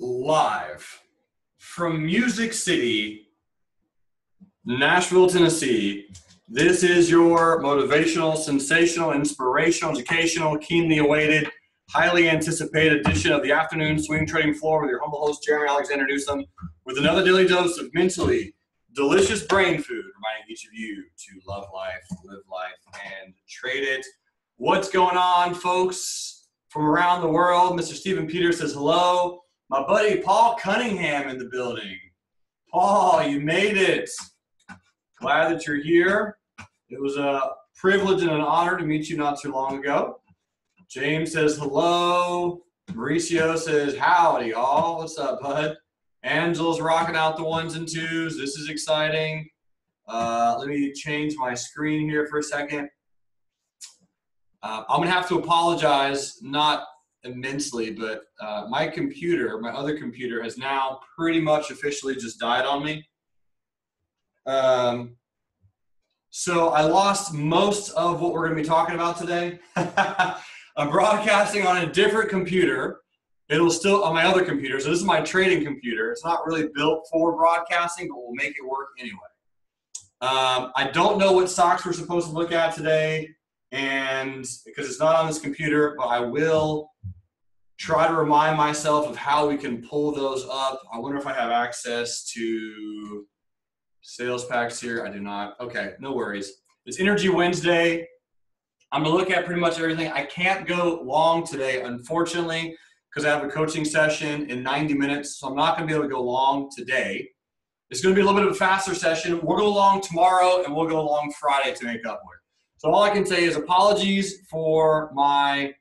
live from Music City, Nashville, Tennessee. This is your motivational, sensational, inspirational, educational, keenly awaited, highly anticipated edition of the Afternoon Swing Trading Floor with your humble host, Jeremy Alexander Newsom, with another daily dose of mentally delicious brain food, reminding each of you to love life, live life, and trade it. What's going on, folks, from around the world? Mr. Stephen Peters says hello. My buddy Paul Cunningham in the building. Paul, you made it. Glad that you're here. It was a privilege and an honor to meet you not too long ago. James says hello. Mauricio says howdy, y'all. What's up, bud? Angela's rocking out the ones and twos. This is exciting. Let me change my screen here for a second. I'm going to have to apologize, not immensely, but my computer, my other computer, has now pretty much officially just died on me. So I lost most of what we're going to be talking about today. I'm broadcasting on a different computer. It'll still on my other computer. So this is my trading computer. It's not really built for broadcasting, but we'll make it work anyway. I don't know what stocks we're supposed to look at today, and because it's not on this computer, but I will try to remind myself of how we can pull those up. I wonder if I have access to sales packs here. I do not. Okay, no worries. It's Energy Wednesday. I'm going to look at pretty much everything. I can't go long today, unfortunately, because I have a coaching session in 90 minutes, so I'm not going to be able to go long today. It's going to be a little bit of a faster session. We'll go long tomorrow, and we'll go long Friday to make up for it. So all I can say is apologies for my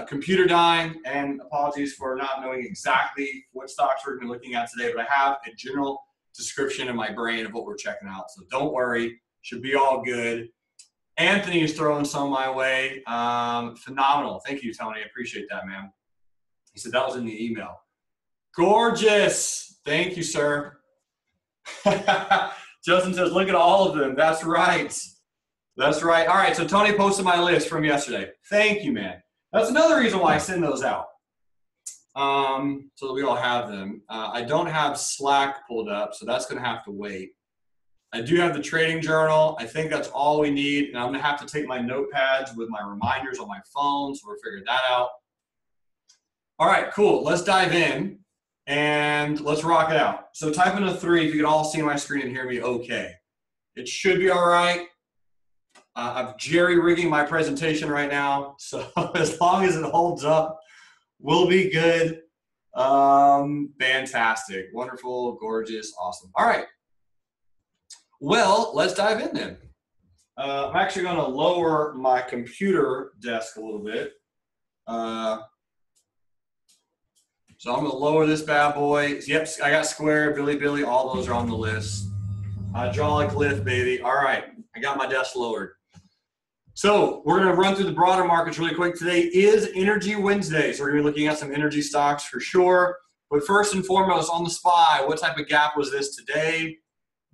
computer dying, and apologies for not knowing exactly what stocks we're going to be looking at today, but I have a general description in my brain of what we're checking out. So don't worry, should be all good. Anthony is throwing some my way. Phenomenal. Thank you, Tony. I appreciate that, man. He said that was in the email. Gorgeous. Thank you, sir. Justin says, look at all of them. That's right. That's right. All right, so Tony posted my list from yesterday. Thank you, man. That's another reason why I send those out, so that we all have them. I don't have Slack pulled up, so that's going to have to wait. I do have the trading journal. I think that's all we need, and I'm going to have to take my notepads with my reminders on my phone, so we'll figure that out. All right, cool. Let's dive in, and let's rock it out. So type in a 3 if you can all see my screen and hear me okay. It should be all right. I'm jerry-rigging my presentation right now, so as long as it holds up, we'll be good. Fantastic. Wonderful, gorgeous, awesome. All right. Well, let's dive in then. I'm actually going to lower my computer desk a little bit. So I'm going to lower this bad boy. Yep, I got Square, Billy, all those are on the list. Hydraulic lift, baby. All right, I got my desk lowered. So we're going to run through the broader markets really quick. Today is Energy Wednesday, so we're going to be looking at some energy stocks for sure. But first and foremost, on the SPY, what type of gap was this today?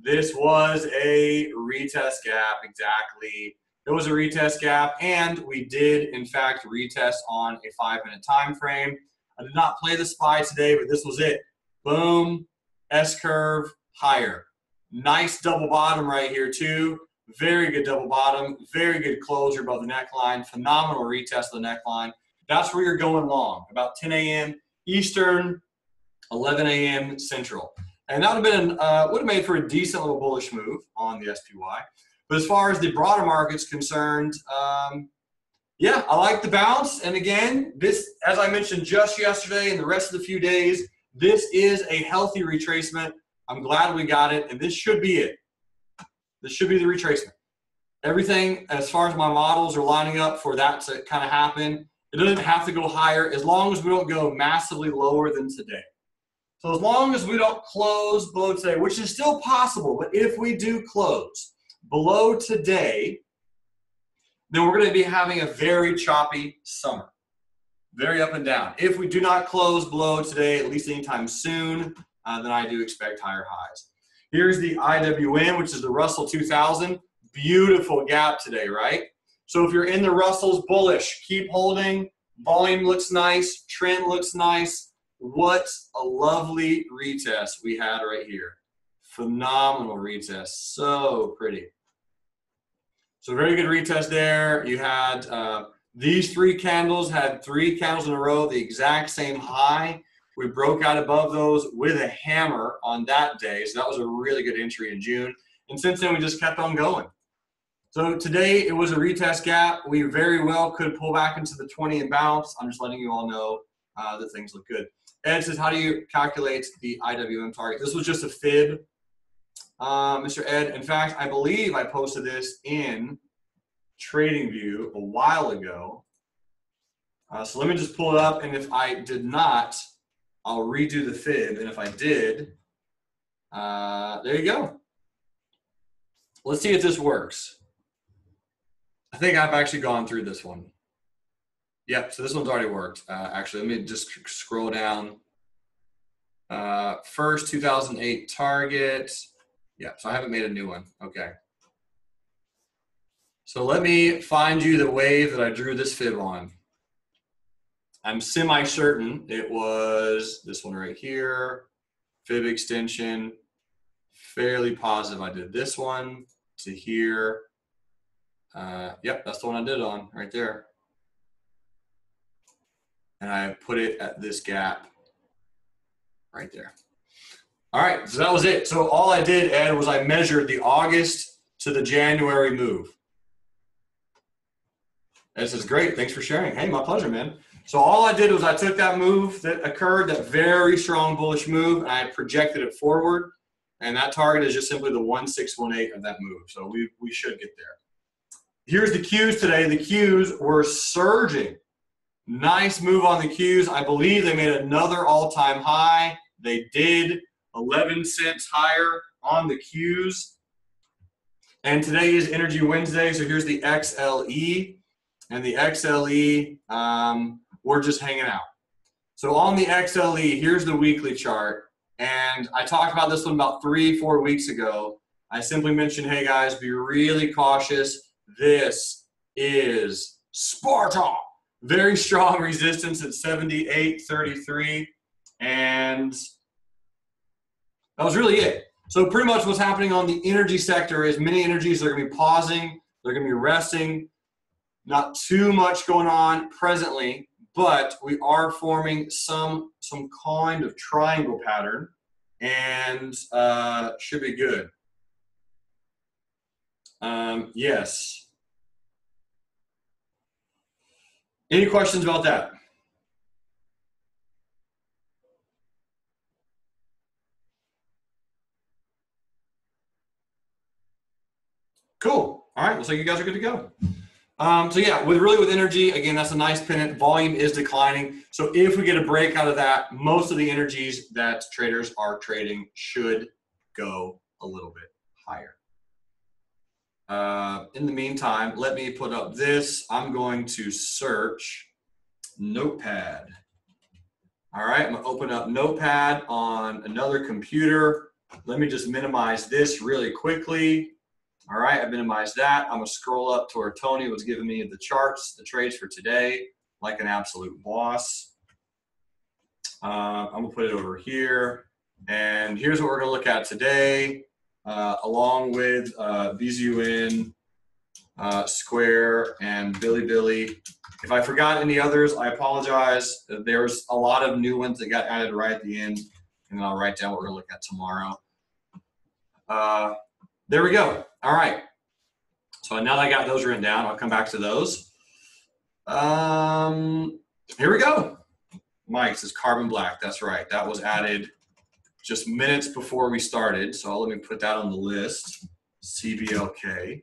This was a retest gap, exactly. It was a retest gap, and we did, in fact, retest on a 5-minute time frame. I did not play the SPY today, but this was it. Boom, S-curve, higher. Nice double bottom right here, too. Very good double bottom, very good closure above the neckline, phenomenal retest of the neckline. That's where you're going long, about 10 a.m. Eastern, 11 a.m. Central. And that would have made for a decent little bullish move on the SPY. But as far as the broader market's concerned, yeah, I like the bounce. And again, this, as I mentioned just yesterday and the rest of the few days, this is a healthy retracement. I'm glad we got it, and this should be it. This should be the retracement. Everything, as far as my models are lining up for that to kind of happen, it doesn't have to go higher as long as we don't go massively lower than today. So as long as we don't close below today, which is still possible, but if we do close below today, then we're going to be having a very choppy summer. Very up and down. If we do not close below today, at least anytime soon, then I do expect higher highs. Here's the IWM, which is the Russell 2000. Beautiful gap today, right? So if you're in the Russell's bullish, keep holding. Volume looks nice. Trend looks nice. what a lovely retest we had right here. Phenomenal retest, so pretty. So very good retest there. You had these 3 candles had 3 candles in a row, the exact same high. We broke out above those with a hammer on that day. So that was a really good entry in June. And since then, we just kept on going. So today it was a retest gap. We very well could pull back into the 20 and bounce. I'm just letting you all know that things look good. Ed says, how do you calculate the IWM target? This was just a fib, Mr. Ed. In fact, I believe I posted this in TradingView a while ago. So let me just pull it up. And if I did not, I'll redo the fib. And if I did, there you go. Let's see if this works. I think I've actually gone through this one. Yep, so this one's already worked. Actually, let me just scroll down. First 2008 target. Yeah, so I haven't made a new one. Okay. So let me find you the wave that I drew this fib on. I'm semi-certain it was this one right here. Fib extension. Fairly positive I did this one to here. Yep, that's the one I did on right there. And I put it at this gap right there. All right, so that was it. So all I did, Ed, was I measured the August to the January move. This is great. Thanks for sharing. Hey, my pleasure, man. So all I did was I took that move that occurred, that very strong bullish move, and I projected it forward. And that target is just simply the 1618 of that move. So we should get there. Here's the Qs today. The Qs were surging. Nice move on the Qs. I believe they made another all-time high. They did 11 cents higher on the Qs. And today is Energy Wednesday. So here's the XLE. And the XLE, we're just hanging out. So on the XLE, here's the weekly chart. And I talked about this one about 3-4 weeks ago. I simply mentioned, hey guys, be really cautious. This is Sparta. Very strong resistance at 78.33. And that was really it. So pretty much what's happening on the energy sector is many energies are going to be pausing. They're going to be resting. Not too much going on presently, but we are forming some kind of triangle pattern and should be good. Yes. Any questions about that? Cool. All right. Looks like you guys are good to go. So yeah, with energy, again, that's a nice pennant. Volume is declining. So if we get a break out of that, most of the energies that traders are trading should go a little bit higher. In the meantime, let me put up this. I'm going to search Notepad. All right, I'm gonna open up Notepad on another computer. Let me just minimize this really quickly. All right, I minimized that. I'm gonna scroll up to where Tony was giving me the charts, the trades for today, like an absolute boss. I'm gonna put it over here. And here's what we're gonna look at today, along with BZUN, Square, and Bilibili. If I forgot any others, I apologize. There's a lot of new ones that got added right at the end, and then I'll write down what we're gonna look at tomorrow. There we go. All right. So now that I got those written down, I'll come back to those. Here we go. Mike says carbon black. That's right. That was added just minutes before we started. So let me put that on the list. CBLK.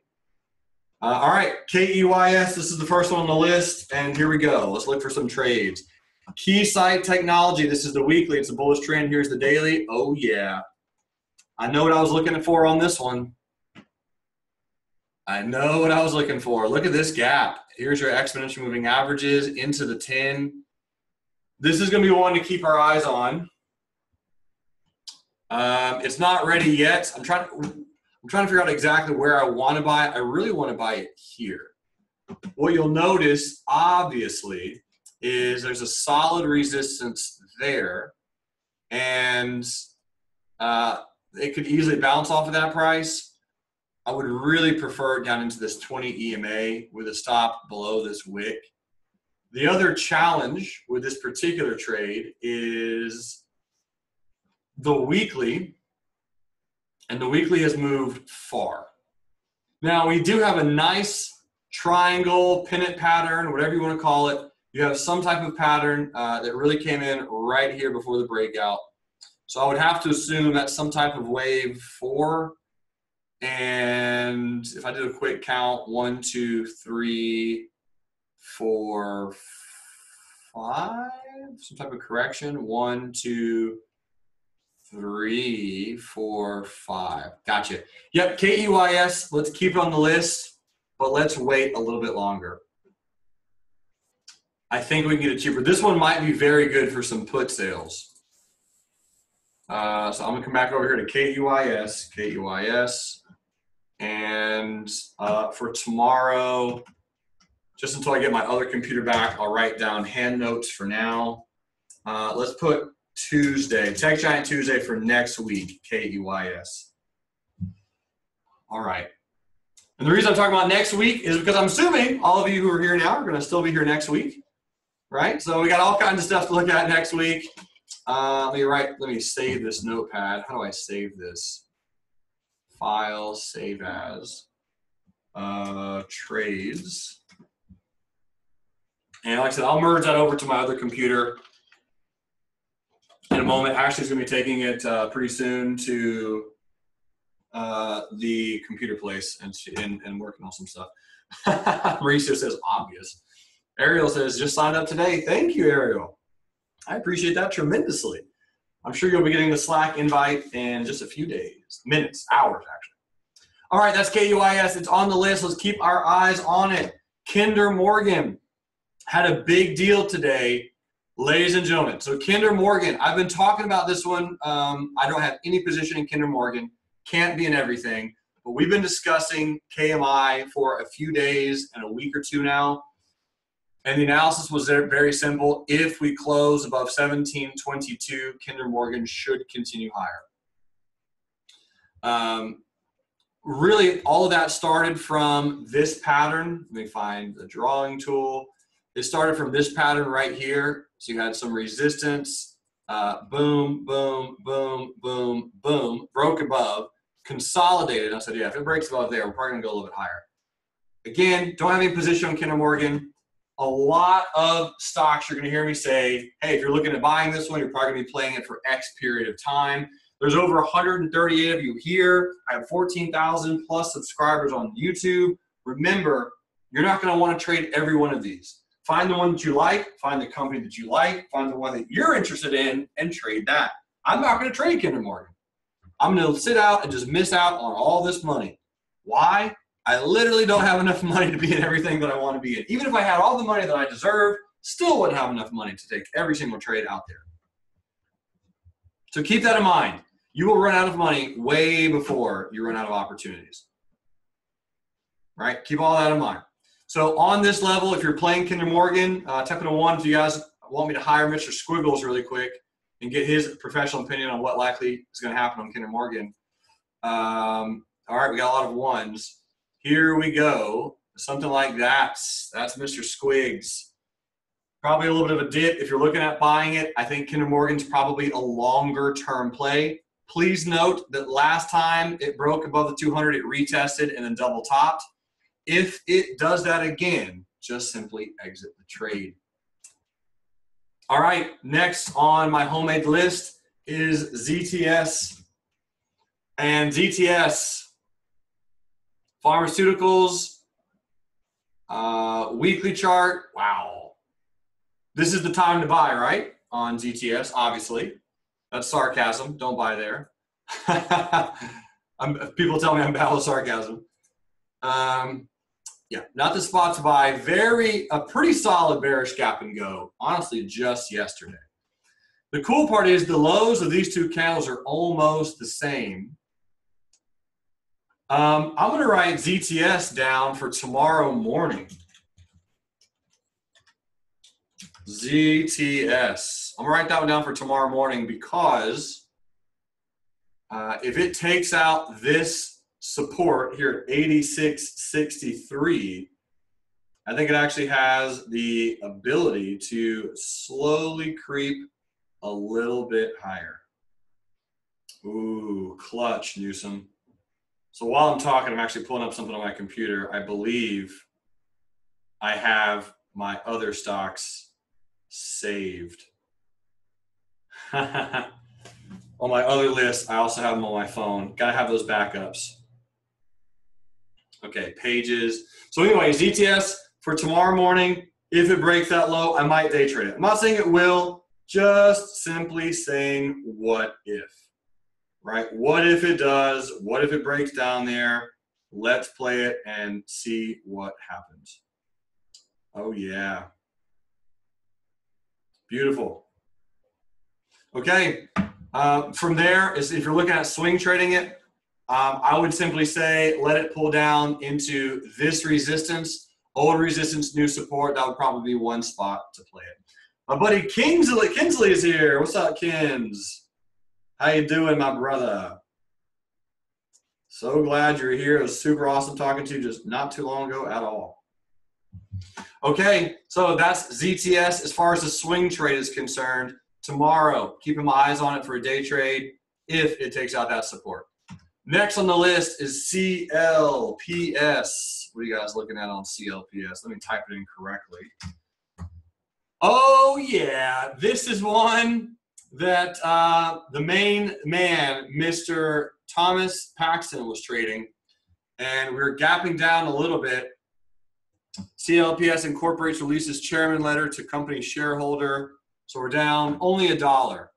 All right. KEYS. This is the first one on the list. And here we go. Let's look for some trades. Keysight Technology. This is the weekly. It's a bullish trend. Here's the daily. Oh, yeah. I know what I was looking for on this one. I know what I was looking for. Look at this gap. Here's your exponential moving averages into the 10. This is going to be one to keep our eyes on. It's not ready yet. I'm trying to figure out exactly where I want to buy it. I really want to buy it here. What you'll notice, obviously, is there's a solid resistance there, and it could easily bounce off of that price. I would really prefer it down into this 20 EMA with a stop below this wick. The other challenge with this particular trade is the weekly, and the weekly has moved far. Now, we do have a nice triangle, pennant pattern, whatever you want to call it. You have some type of pattern that really came in right here before the breakout. So I would have to assume that's some type of wave 4. And if I did a quick count, 1, 2, 3, 4, 5, some type of correction. 1, 2, 3, 4, 5. Gotcha. Yep, KEYS, let's keep it on the list, but let's wait a little bit longer. I think we can get it cheaper. This one might be very good for some put sales. So I'm going to come back over here to KEYS, and for tomorrow, just until I get my other computer back, I'll write down hand notes for now. Let's put Tuesday, Tech Giant Tuesday for next week, KEYS. All right. And the reason I'm talking about next week is because I'm assuming all of you who are here now are going to still be here next week, right? So we got all kinds of stuff to look at next week. Let me save this notepad. How do I save this? File, save as, trades. And like I said, I'll merge that over to my other computer in a moment. Ashley's going to be taking it pretty soon to the computer place and working on some stuff. Mauricio says obvious. Ariel says just signed up today. Thank you, Ariel. I appreciate that tremendously. I'm sure you'll be getting the Slack invite in just a few days, minutes, hours actually. All right, that's KUIS. It's on the list. Let's keep our eyes on it. Kinder Morgan had a big deal today, ladies and gentlemen. So Kinder Morgan, I've been talking about this one. I don't have any position in Kinder Morgan. Can't be in everything. But we've been discussing KMI for a few days and a week or two now. And the analysis was very simple. If we close above 1722, Kinder Morgan should continue higher. Really, all of that started from this pattern. Let me find the drawing tool. It started from this pattern right here. So you had some resistance, boom, boom, boom, boom, boom, broke above, consolidated. I said, yeah, if it breaks above there, we're probably going to go a little bit higher. Again, don't have any position on Kinder Morgan. A lot of stocks you're going to hear me say, hey, if you're looking at buying this one, you're probably going to be playing it for X period of time. There's over 138 of you here. I have 14,000 plus subscribers on YouTube. Remember, you're not going to want to trade every one of these. Find the one that you like, find the company that you like, find the one that you're interested in, and trade that. I'm not going to trade Kinder Morgan. I'm going to sit out and just miss out on all this money. Why? I literally don't have enough money to be in everything that I want to be in. Even if I had all the money that I deserve, still wouldn't have enough money to take every single trade out there. So keep that in mind. You will run out of money way before you run out of opportunities. Right? Keep all that in mind. So on this level, if you're playing Kinder Morgan, technical one, if you guys want me to hire Mr. Squiggles really quick and get his professional opinion on what likely is going to happen on Kinder Morgan. All right, we got a lot of ones. Here we go. Something like that. That's Mr. Squiggs. Probably a little bit of a dip. If you're looking at buying it, I think Kinder Morgan's probably a longer term play. Please note that last time it broke above the 200, it retested and then double topped. If it does that again, just simply exit the trade. All right, next on my homemade list is ZTS. And ZTS, pharmaceuticals, weekly chart. Wow. This is the time to buy, right? On ZTS, obviously. That's sarcasm. Don't buy there. People tell me I'm bad with sarcasm. Yeah, not the spot to buy. A pretty solid bearish gap and go, honestly, just yesterday. The cool part is the lows of these two candles are almost the same. I'm going to write ZTS down for tomorrow morning. ZTS. I'm gonna write that one down for tomorrow morning because if it takes out this support here at 86.63, I think it actually has the ability to slowly creep a little bit higher. Ooh, clutch, Newsom. So while I'm talking, I'm actually pulling up something on my computer. I believe I have my other stocks saved. On my other list, I also have them on my phone. Gotta have those backups. Okay, pages. So anyway, ZTS for tomorrow morning, if it breaks that low, I might day trade it. I'm not saying it will, just simply saying what if, right? What if it does? What if it breaks down there? Let's play it and see what happens. Oh yeah. Beautiful. Okay, from there, if you're looking at swing trading it, I would simply say let it pull down into this resistance, old resistance, new support. That would probably be one spot to play it. My buddy Kinsley is here. What's up, Kins? How you doing, my brother? So glad you're here. It was super awesome talking to you just not too long ago at all. Okay, so that's ZTS as far as the swing trade is concerned. Tomorrow, keeping my eyes on it for a day trade if it takes out that support. Next on the list is CLPS. What are you guys looking at on CLPS? Let me type it in correctly. Oh, yeah. This is one that the main man, Mr. Thomas Paxton, was trading. And we're gapping down a little bit. CLPS Incorporates releases chairman letter to company shareholder. So we're down only $1.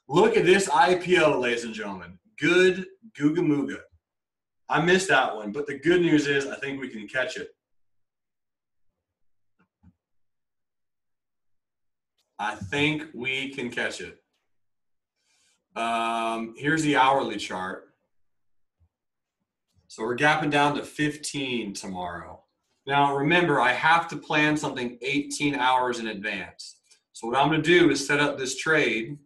Look at this IPO, ladies and gentlemen. Good Googa Mooga. I missed that one, but the good news is I think we can catch it. I think we can catch it. Here's the hourly chart. So we're gapping down to 15 tomorrow. Now remember, I have to plan something 18 hours in advance. So what I'm going to do is set up this trade.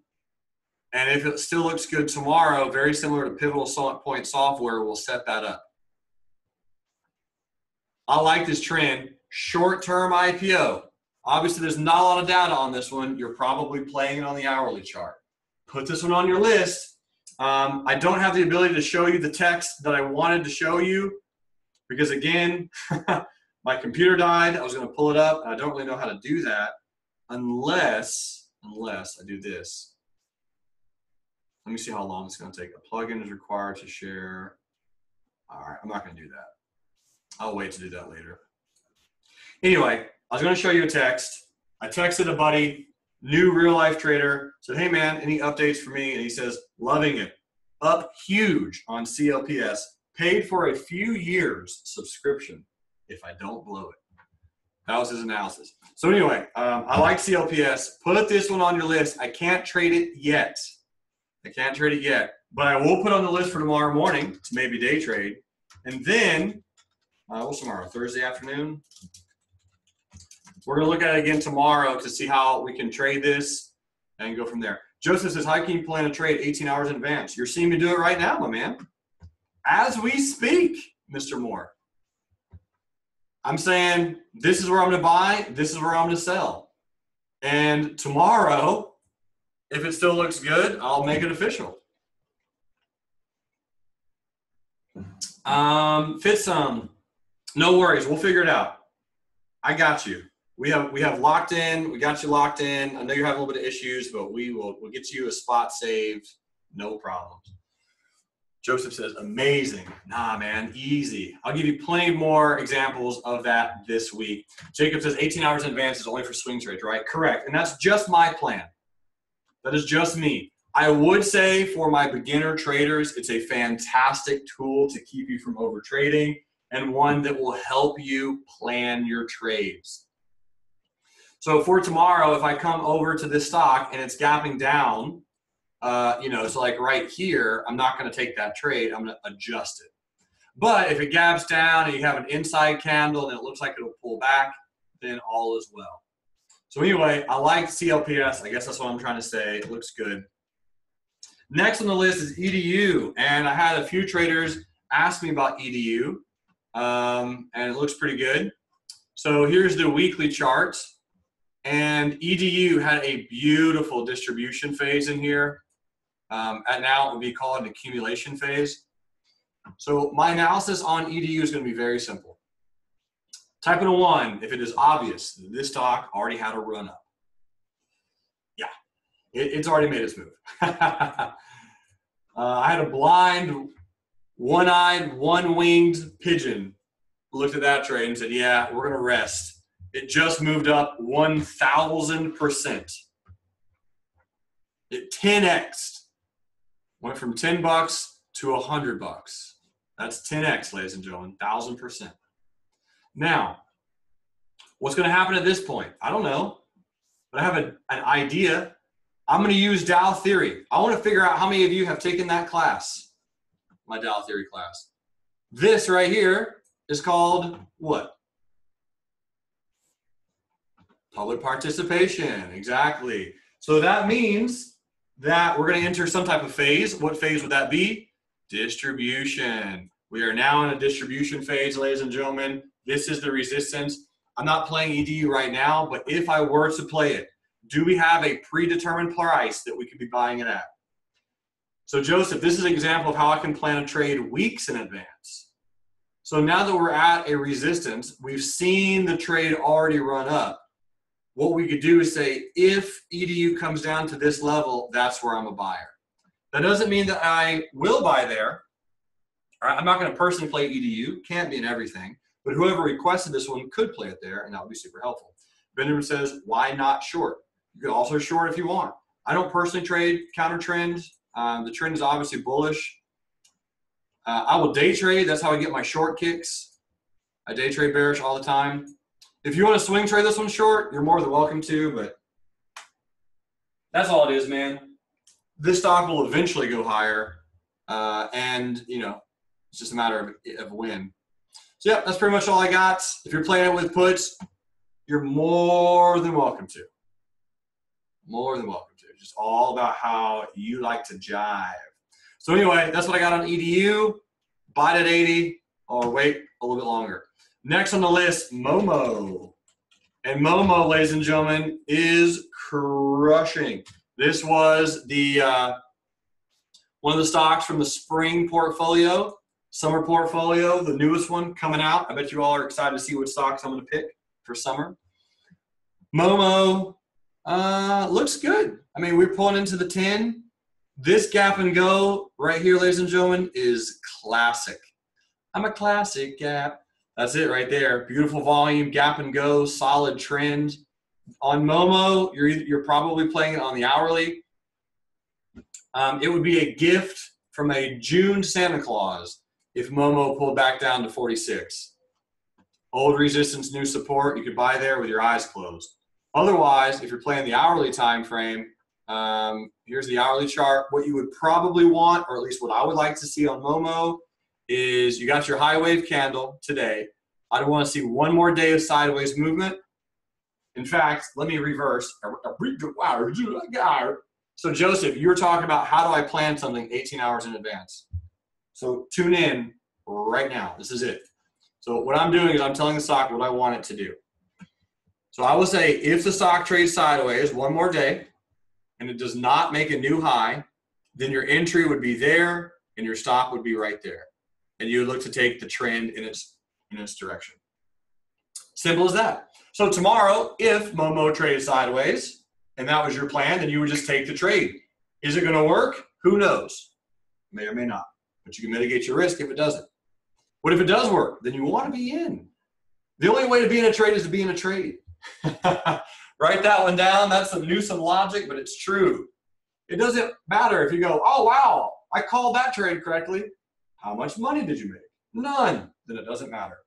And if it still looks good tomorrow, very similar to Pivotal Point Software, we'll set that up. I like this trend. Short-term IPO. Obviously, there's not a lot of data on this one. You're probably playing it on the hourly chart. Put this one on your list. I don't have the ability to show you the text that I wanted to show you because, again, my computer died. I was going to pull it up, and I don't really know how to do that unless I do this. Let me see how long it's going to take. A plugin is required to share. All right, I'm not going to do that. I'll wait to do that later. Anyway, I was going to show you a text. I texted a buddy, new real-life trader, said, hey, man, any updates for me? And he says, loving it. Up huge on CLPS. Paid for a few years subscription if I don't blow it. That was his analysis. So anyway, I like CLPS. Put this one on your list. I can't trade it yet. But I will put on the list for tomorrow morning to maybe day trade. And then, what's tomorrow? Thursday afternoon? We're going to look at it again tomorrow to see how we can trade this and go from there. Joseph says, how can you plan a trade 18 hours in advance? You're seeing me do it right now, my man. As we speak, Mr. Moore. I'm saying this is where I'm going to buy, this is where I'm going to sell. And tomorrow, if it still looks good, I'll make it official. Fitsum, no worries, we'll figure it out. I got you. We have locked in. We got you locked in. I know you're having a little bit of issues, but we'll get you a spot saved. No problems. Joseph says, amazing. Nah, man, easy. I'll give you plenty more examples of that this week. Jacob says 18 hours in advance is only for swing trades, right? Correct. And that's just my plan. That is just me. I would say for my beginner traders, it's a fantastic tool to keep you from over trading and one that will help you plan your trades. So for tomorrow, if I come over to this stock and it's gapping down, so like right here, I'm not going to take that trade. I'm going to adjust it. But if it gaps down and you have an inside candle and it looks like it'll pull back, then all is well. So anyway, I like CLPS. I guess that's what I'm trying to say. It looks good. Next on the list is EDU, and I had a few traders ask me about EDU, and it looks pretty good. So here's the weekly chart, and EDU had a beautiful distribution phase in here. And now it would be called an accumulation phase. So my analysis on EDU is going to be very simple. Type in a 1 if it is obvious that this stock already had a run up. Yeah, it's already made its move. I had a blind, one-eyed, one-winged pigeon looked at that trade and said, yeah, we're going to rest. It just moved up 1,000%. It 10x'd. Went from 10 bucks to 100 bucks. That's 10x, ladies and gentlemen, 1,000%. Now, what's going to happen at this point? I don't know, but I have an idea. I'm going to use Dow theory. I want to figure out how many of you have taken that class, my Dow theory class. This right here is called what? Public participation, exactly. So that means that we're going to enter some type of phase. What phase would that be? Distribution. We are now in a distribution phase, ladies and gentlemen. This is the resistance. I'm not playing EDU right now, but if I were to play it, do we have a predetermined price that we could be buying it at? So Joseph, this is an example of how I can plan a trade weeks in advance. So now that we're at a resistance, we've seen the trade already run up. What we could do is say, if EDU comes down to this level, that's where I'm a buyer. That doesn't mean that I will buy there. I'm not going to personally play EDU. Can't be in everything. But whoever requested this one could play it there, and that would be super helpful. Benjamin says, why not short? You could also short if you want. I don't personally trade counter trend. The trend is obviously bullish. I will day trade. That's how I get my short kicks. I day trade bearish all the time. If you want to swing trade this one short, you're more than welcome to, but that's all it is, man. This stock will eventually go higher, and, you know, it's just a matter of when. So, yeah, that's pretty much all I got. If you're playing it with puts, you're more than welcome to. More than welcome to. Just all about how you like to jive. So, anyway, that's what I got on EDU. Buy it at 80 or wait a little bit longer. Next on the list, MOMO. And MOMO, ladies and gentlemen, is crushing. This was the one of the stocks from the spring portfolio, summer portfolio, the newest one coming out. I bet you all are excited to see what stocks I'm going to pick for summer. MOMO looks good. I mean, we're pulling into the 10. This gap and go right here, ladies and gentlemen, is classic. I'm a classic gap. That's it right there. Beautiful volume, gap and go, solid trend. On MOMO, you're probably playing it on the hourly. It would be a gift from a June Santa Claus if MOMO pulled back down to 46. Old resistance, new support. You could buy there with your eyes closed. Otherwise, if you're playing the hourly time frame, here's the hourly chart. What you would probably want, or at least what I would like to see on MOMO, is you got your high wave candle today. I don't want to see one more day of sideways movement. In fact, let me reverse. So Joseph, you were talking about how do I plan something 18 hours in advance. So tune in right now. This is it. So what I'm doing is I'm telling the stock what I want it to do. So I will say if the stock trades sideways one more day and it does not make a new high, then your entry would be there and your stop would be right there. And you would look to take the trend in its direction. Simple as that. So tomorrow, if MOMO trades sideways, and that was your plan, then you would just take the trade. Is it going to work? Who knows? May or may not. But you can mitigate your risk if it doesn't. What if it does work? Then you want to be in. The only way to be in a trade is to be in a trade. Write that one down. That's some Newsom logic, but it's true. It doesn't matter if you go, oh, wow, I called that trade correctly. How much money did you make? None. Then it doesn't matter.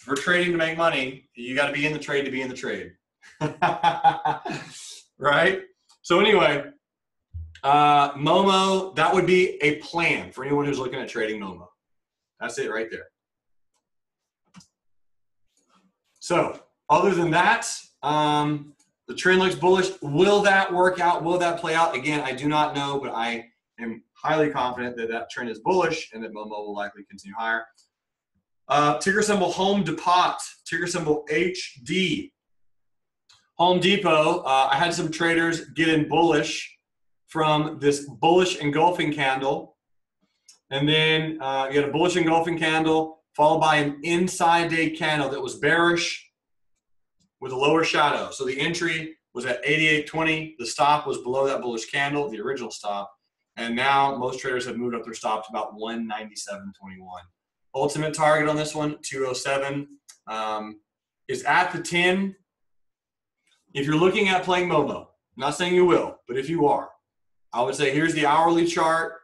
If we're trading to make money, you got to be in the trade to be in the trade. Right? So anyway, MOMO, that would be a plan for anyone who's looking at trading MOMO. That's it right there. So other than that, The trend looks bullish. Will that work out? Will that play out? Again, I do not know, but I am highly confident that that trend is bullish and that MOMO will likely continue higher. Ticker symbol Home Depot, ticker symbol HD. Home Depot, I had some traders get in bullish from this bullish engulfing candle. And then you had a bullish engulfing candle followed by an inside day candle that was bearish with a lower shadow. So the entry was at 88.20. The stop was below that bullish candle, the original stop. And now most traders have moved up their stop to about 197.21. Ultimate target on this one, 207, is at the 10. If you're looking at playing MOMO, I'm not saying you will, but if you are, I would say here's the hourly chart,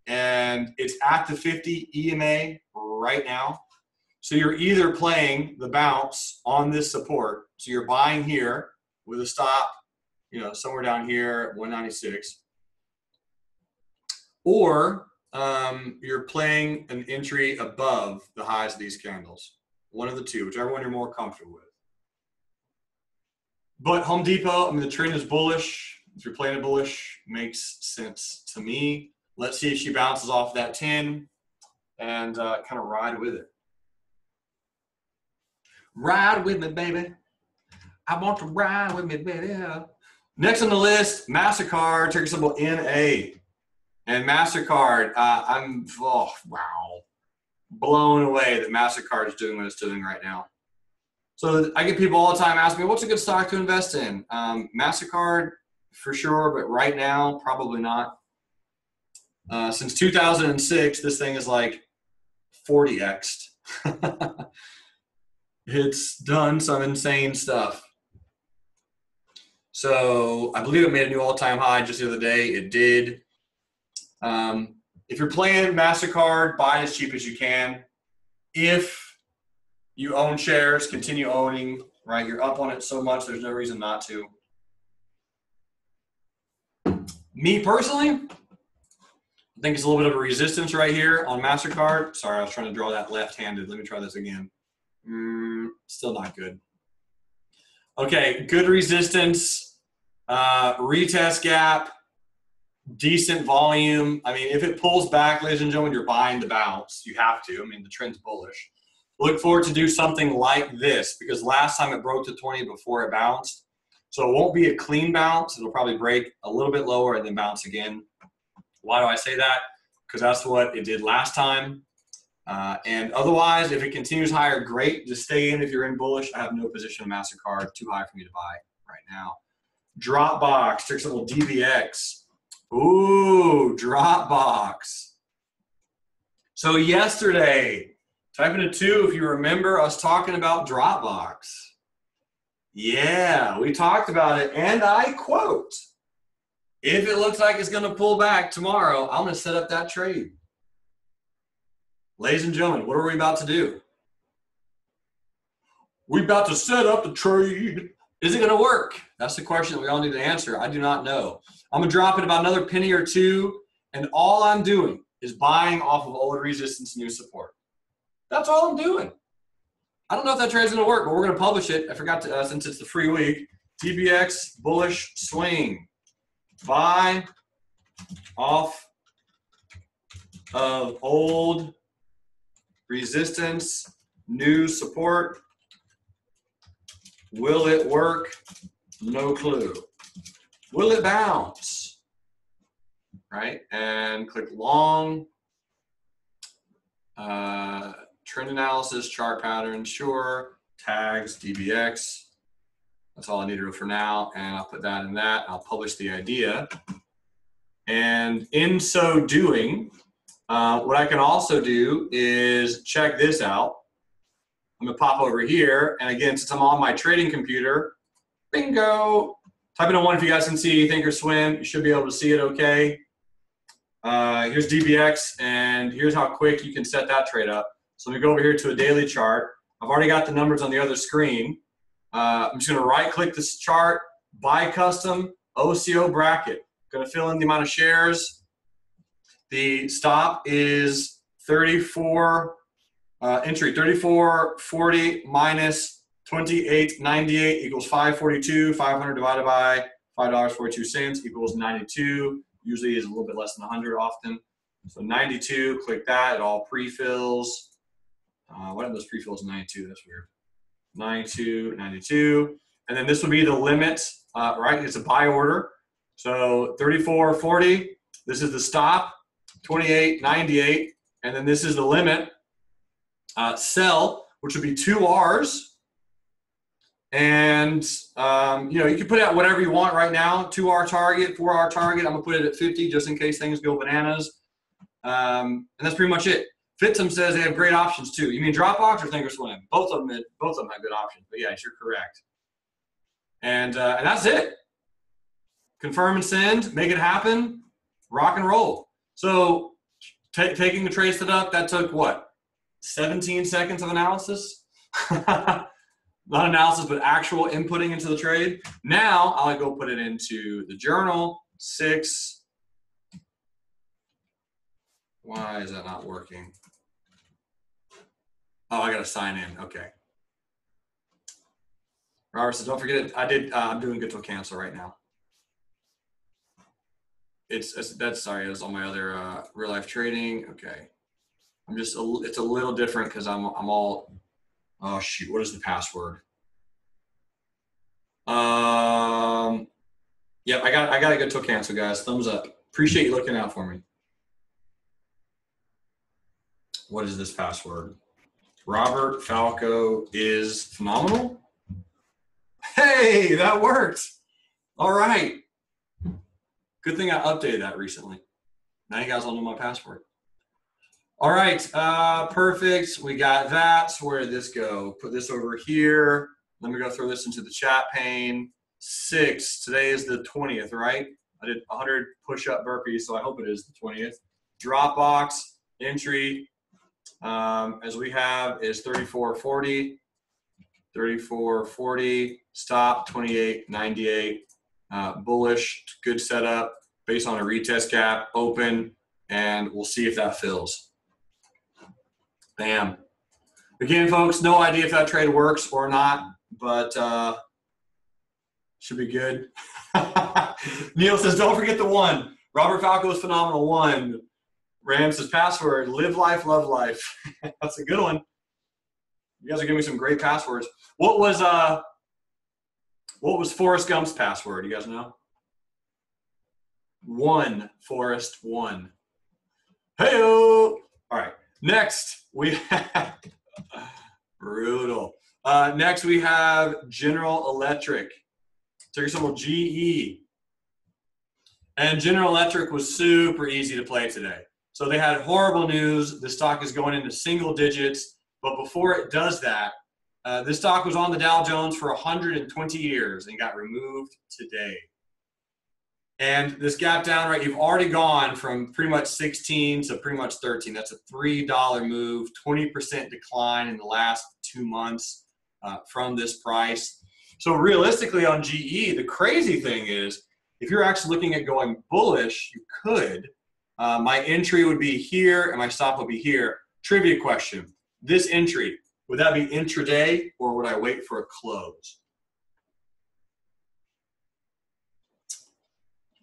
and it's at the 50 EMA right now. So you're either playing the bounce on this support, so you're buying here with a stop, you know, somewhere down here at 196, or you're playing an entry above the highs of these candles. One of the two, whichever one you're more comfortable with. But Home Depot, I mean, the trend is bullish. If you're playing it bullish, makes sense to me. Let's see if she bounces off that 10 and kind of ride with it. Ride with me, baby. I want to ride with me, baby. Next on the list, MasterCard, ticker symbol NA. And MasterCard, I'm, oh, wow, blown away that MasterCard is doing what it's doing right now. So I get people all the time asking me, what's a good stock to invest in? MasterCard, for sure, but right now, probably not. Since 2006, this thing is like 40x'd. It's done some insane stuff. So I believe it made a new all-time high just the other day. It did. If you're playing MasterCard, buy it as cheap as you can. If you own shares, continue owning, right? You're up on it so much, there's no reason not to. Me personally, I think it's a little bit of a resistance right here on MasterCard. Sorry, I was trying to draw that left-handed. Let me try this again. Still not good. Okay, good resistance, retest gap, decent volume. I mean, if it pulls back, ladies and gentlemen, you're buying the bounce. You have to. I mean, the trend's bullish. Look forward to do something like this because last time it broke to 20 before it bounced. So it won't be a clean bounce. It'll probably break a little bit lower and then bounce again. Why do I say that? Because that's what it did last time. And otherwise, if it continues higher, great. Just stay in if you're in bullish. I have no position on MasterCard. Too high for me to buy right now. Dropbox, ticker symbol DBX. Ooh, Dropbox. So yesterday, type in a 2 if you remember us talking about Dropbox. Yeah, we talked about it, and I quote, if it looks like it's going to pull back tomorrow, I'm going to set up that trade. Ladies and gentlemen, what are we about to do? We're about to set up the trade. Is it going to work? That's the question that we all need to answer. I do not know. I'm going to drop it about another penny or two, and all I'm doing is buying off of old resistance, new support. That's all I'm doing. I don't know if that trade's going to work, but we're going to publish it. I forgot to, since it's the free week. DBX bullish swing. Buy off of old resistance, new support. Will it work? No clue. Will it bounce? Right? And click long. Trend analysis, chart pattern, sure. Tags, DBX. That's all I need to do for now. And I'll put that in that. I'll publish the idea. And in so doing, what I can also do is check this out. I'm going to pop over here. And again, since I'm on my trading computer, bingo. Type in a 1 if you guys can see Think or Swim. You should be able to see it okay. Here's DBX, and here's how quick you can set that trade up. So let me go over here to a daily chart. I've already got the numbers on the other screen. I'm just going to right-click this chart, buy custom, OCO bracket. Going to fill in the amount of shares. The stop is 34, entry 34.40 minus 28.98 equals 542. 500 divided by $5.42 equals 92. Usually is a little bit less than 100 often. So 92, click that. It all pre-fills. Why didn't those pre-fills 92? That's weird. 92, 92. And then this would be the limit, right? It's a buy order. So 34.40. This is the stop. 28.98. And then this is the limit. Sell, which would be 2 R's. And, you know, you can put out whatever you want right now. 2R target, 4R target. I'm going to put it at 50 just in case things go bananas. And that's pretty much it. Fitsum says they have great options too. You mean Dropbox or Thinkorswim? Both of them have good options. But yes, you're correct. And that's it. Confirm and send. Make it happen. Rock and roll. So taking the trade setup, that took what? 17 seconds of analysis? Not analysis, but actual inputting into the trade. Now I'll go put it into the journal. 6. Why is that not working? Oh, I got to sign in. Okay. Robert says, don't forget it. I'm doing good till cancel right now. Sorry, it was on my other real life trading. Okay. It's a little different because I'm all, oh shoot, what is the password? Yep, I got to go till cancel, guys. Thumbs up. Appreciate you looking out for me. What is this password? Robert Falco is phenomenal. Hey, that worked. All right. Good thing I updated that recently. Now you guys all know my password. All right, perfect. We got that. So where did this go? Put this over here. Let me go throw this into the chat pane. 6. Today is the 20th, right? I did 100 push-up burpees, so I hope it is the 20th. Dropbox entry, as we have, is 34.40. 34.40. Stop 28.98. Bullish, good setup based on a retest gap, open, and we'll see if that fills. Bam. Again, folks, no idea if that trade works or not, but should be good. Neil says, don't forget the 1. Robert Falco is phenomenal. 1. Ram says, password, live life, love life. That's a good one. You guys are giving me some great passwords. What was Forrest Gump's password? You guys know? 1, Forrest, 1. Hey-o! All right. Next, we have brutal. Next, we have General Electric. Ticker symbol GE. And General Electric was super easy to play today. So they had horrible news. The stock is going into single digits. But before it does that, this stock was on the Dow Jones for 120 years and got removed today. And this gap down, right, you've already gone from pretty much 16 to pretty much 13. That's a $3 move, 20% decline in the last 2 months from this price. So realistically on GE, the crazy thing is, if you're actually looking at going bullish, you could. My entry would be here and my stop would be here. Trivia question. This entry, would that be intraday or would I wait for a close?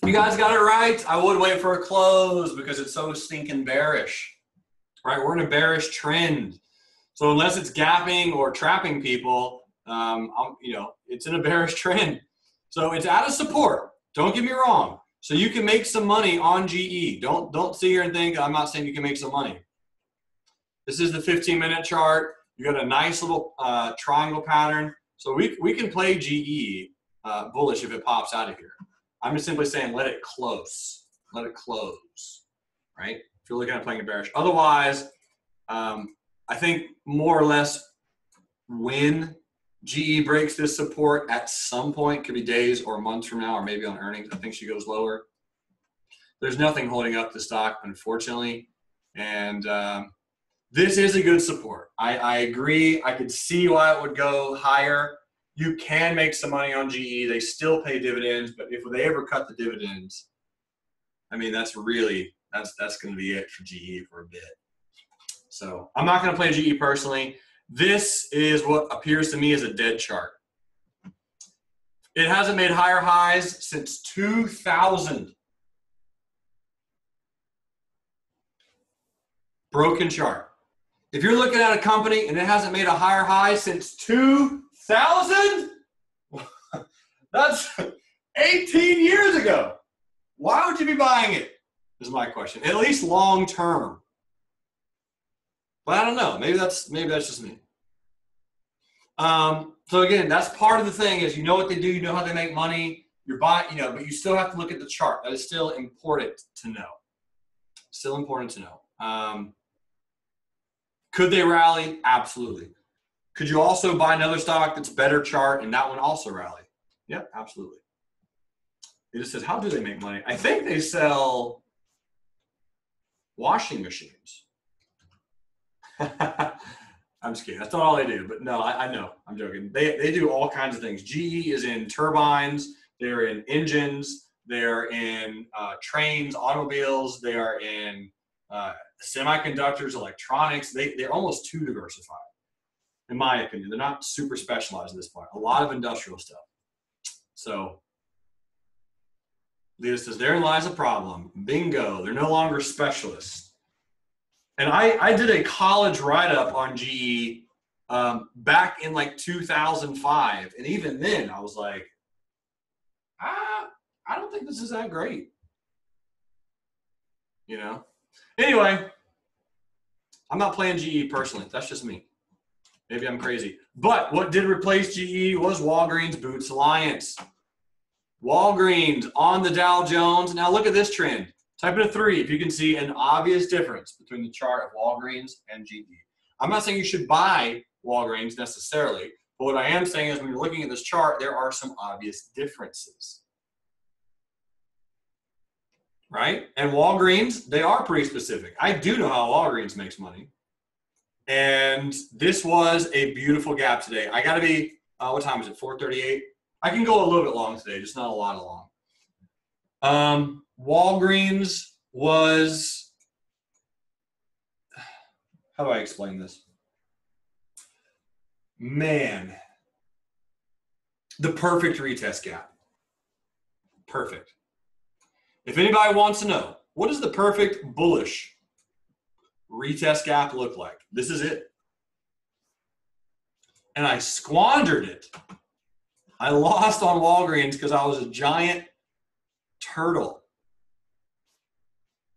You guys got it right. I would wait for a close because it's so stinking bearish. Right? We're in a bearish trend. So unless it's gapping or trapping people, it's in a bearish trend. So it's out of support. Don't get me wrong. So you can make some money on GE. Don't sit here and think I'm not saying you can make some money. This is the 15-minute chart. You got a nice little triangle pattern. So we can play GE bullish if it pops out of here. I'm just simply saying let it close. Let it close, right? If you're looking at playing a bearish. Otherwise, I think more or less when GE breaks this support at some point, could be days or months from now, or maybe on earnings, I think she goes lower. There's nothing holding up the stock, unfortunately. And this is a good support. I agree. I could see why it would go higher. You can make some money on GE. They still pay dividends, but if they ever cut the dividends, I mean, that's going to be it for GE for a bit. So I'm not going to play GE personally. This is what appears to me as a dead chart. It hasn't made higher highs since 2000. Broken chart. If you're looking at a company and it hasn't made a higher high since 2000, that's 18 years ago. Why would you be buying it? Is my question. At least long term. But I don't know. Maybe that's just me. So again, that's part of the thing is you know what they do, you know how they make money, you're buying, but you still have to look at the chart. That is still important to know. Still important to know. Could they rally? Absolutely. Could you also buy another stock that's better chart and that one also rally? Yep, absolutely. It just says, how do they make money? I think they sell washing machines. I'm just kidding. That's not all they do, but no, I know. I'm joking. They do all kinds of things. GE is in turbines. They're in engines. They're in trains, automobiles. They are in semiconductors, electronics. They're almost too diversified, in my opinion. They're not super specialized at this point. A lot of industrial stuff. So Lita says, therein lies a problem. Bingo. They're no longer specialists. And I did a college write-up on GE back in like 2005. And even then, I was like, I don't think this is that great. Anyway, I'm not playing GE personally. That's just me. Maybe I'm crazy. But what did replace GE was Walgreens Boots Alliance. Walgreens on the Dow Jones. Now look at this trend. Type in a 3 if you can see an obvious difference between the chart of Walgreens and GE. I'm not saying you should buy Walgreens necessarily, but what I am saying is when you're looking at this chart, there are some obvious differences. Right? And Walgreens, they are pretty specific. I do know how Walgreens makes money. And this was a beautiful gap today. I got to be, what time is it, 4:38? I can go a little bit long today, just not a lot of long. Walgreens was, how do I explain this? Man, the perfect retest gap. Perfect. If anybody wants to know, what does the perfect bullish retest gap look like? This is it. And I squandered it. I lost on Walgreens because I was a giant turtle.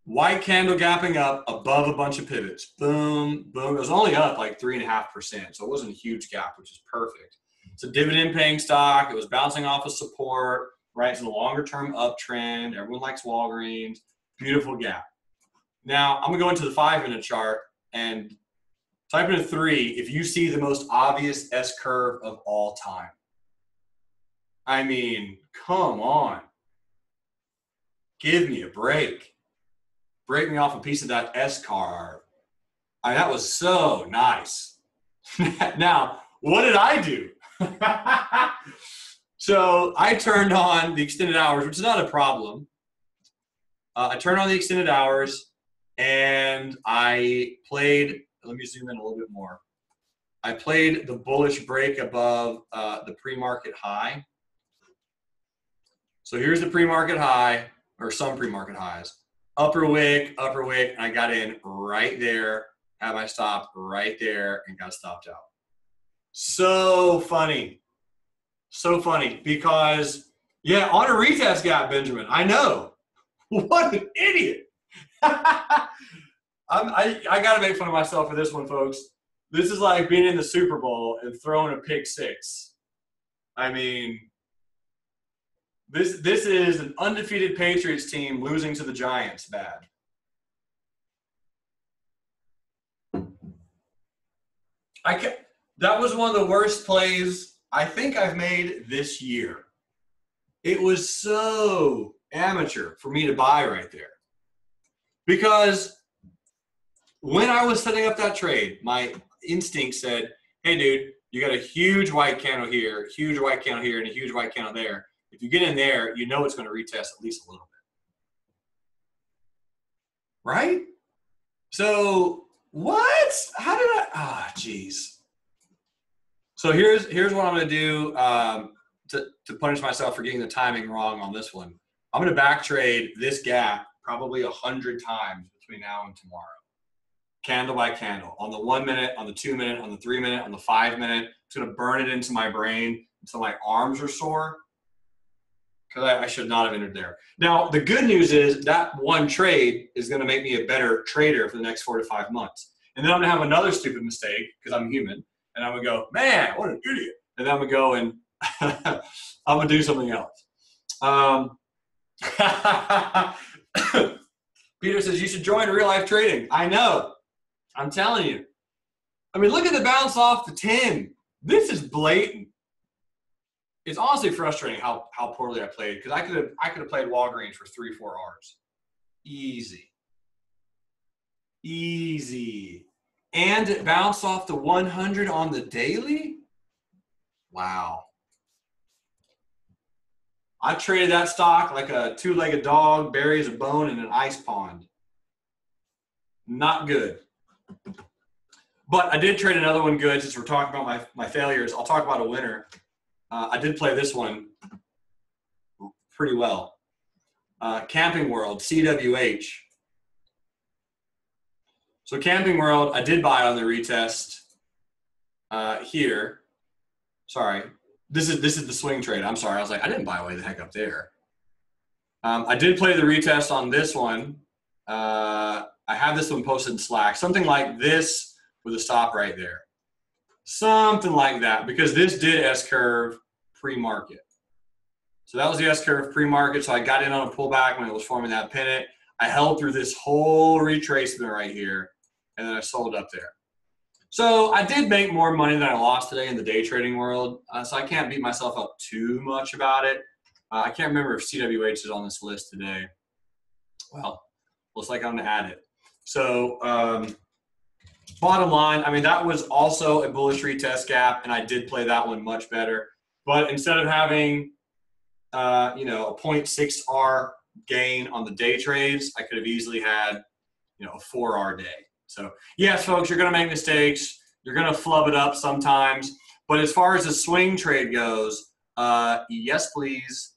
White candle gapping up above a bunch of pivots. Boom, boom. It was only up like 3.5%, so it wasn't a huge gap, which is perfect. It's a dividend-paying stock. It was bouncing off of support, right? It's a longer-term uptrend. Everyone likes Walgreens. Beautiful gap. Now, I'm going to go into the 5-minute chart and type in a 3 if you see the most obvious S-curve of all time. I mean, come on. Give me a break. Break me off a piece of that S-curve. That was so nice. Now, what did I do? So I turned on the extended hours, which is not a problem. I turned on the extended hours and I played, let me zoom in a little bit more. I played the bullish break above the pre-market high. So here's the pre-market high, or some pre-market highs. Upper wick, and I got in right there, had my stop right there, and got stopped out. So funny. So funny because, yeah, on a retest gap, Benjamin, I know. What an idiot. I got to make fun of myself for this one, folks. This is like being in the Super Bowl and throwing a pick six. I mean, this is an undefeated Patriots team losing to the Giants bad. That was one of the worst plays I think I've made this year. It was so amateur for me to buy right there. Because when I was setting up that trade, my instinct said, hey, dude, you got a huge white candle here, huge white candle here, and a huge white candle there. If you get in there, you know it's going to retest at least a little bit. Right? So what? How did I? Ah, geez. So here's what I'm going to do to punish myself for getting the timing wrong on this one. I'm going to back trade this gap probably 100 times between now and tomorrow. Candle by candle, on the 1 minute, on the 2 minute, on the 3 minute, on the 5 minute. It's going to burn it into my brain until my arms are sore, because I should not have entered there. Now, the good news is that one trade is going to make me a better trader for the next 4 to 5 months. And then I'm going to have another stupid mistake, because I'm human, and I'm going to go, man, what an idiot. And then I'm going to go and I'm going to do something else. Peter says, you should join real life trading. I know. I'm telling you. I mean, look at the bounce off the 10. This is blatant. It's honestly frustrating how poorly I played, because I could have played Walgreens for 3-4 hours. Easy. Easy. And it bounced off the 100 on the daily? Wow. I traded that stock like a two-legged dog buries a bone in an ice pond. Not good. But I did trade another one good, since we're talking about my failures. I'll talk about a winner. I did play this one pretty well. Camping World, CWH. So Camping World, I did buy on the retest here. Sorry. This is the swing trade. I'm sorry. I was like, I didn't buy way the heck up there. I did play the retest on this one. I have this one posted in Slack. Something like this with a stop right there. Something like that, because this did S-curve pre-market. So that was the S-curve pre-market. So I got in on a pullback when it was forming that pennant. I held through this whole retracement right here, and then I sold up there. So I did make more money than I lost today in the day trading world, so I can't beat myself up too much about it. I can't remember if CWH is on this list today. Well, looks like I'm going to add it. So bottom line, I mean, that was also a bullish retest gap, and I did play that one much better. But instead of having, a 0.6R gain on the day trades, I could have easily had, a 4R day. So yes, folks, you're going to make mistakes. You're going to flub it up sometimes. But as far as the swing trade goes, yes, please.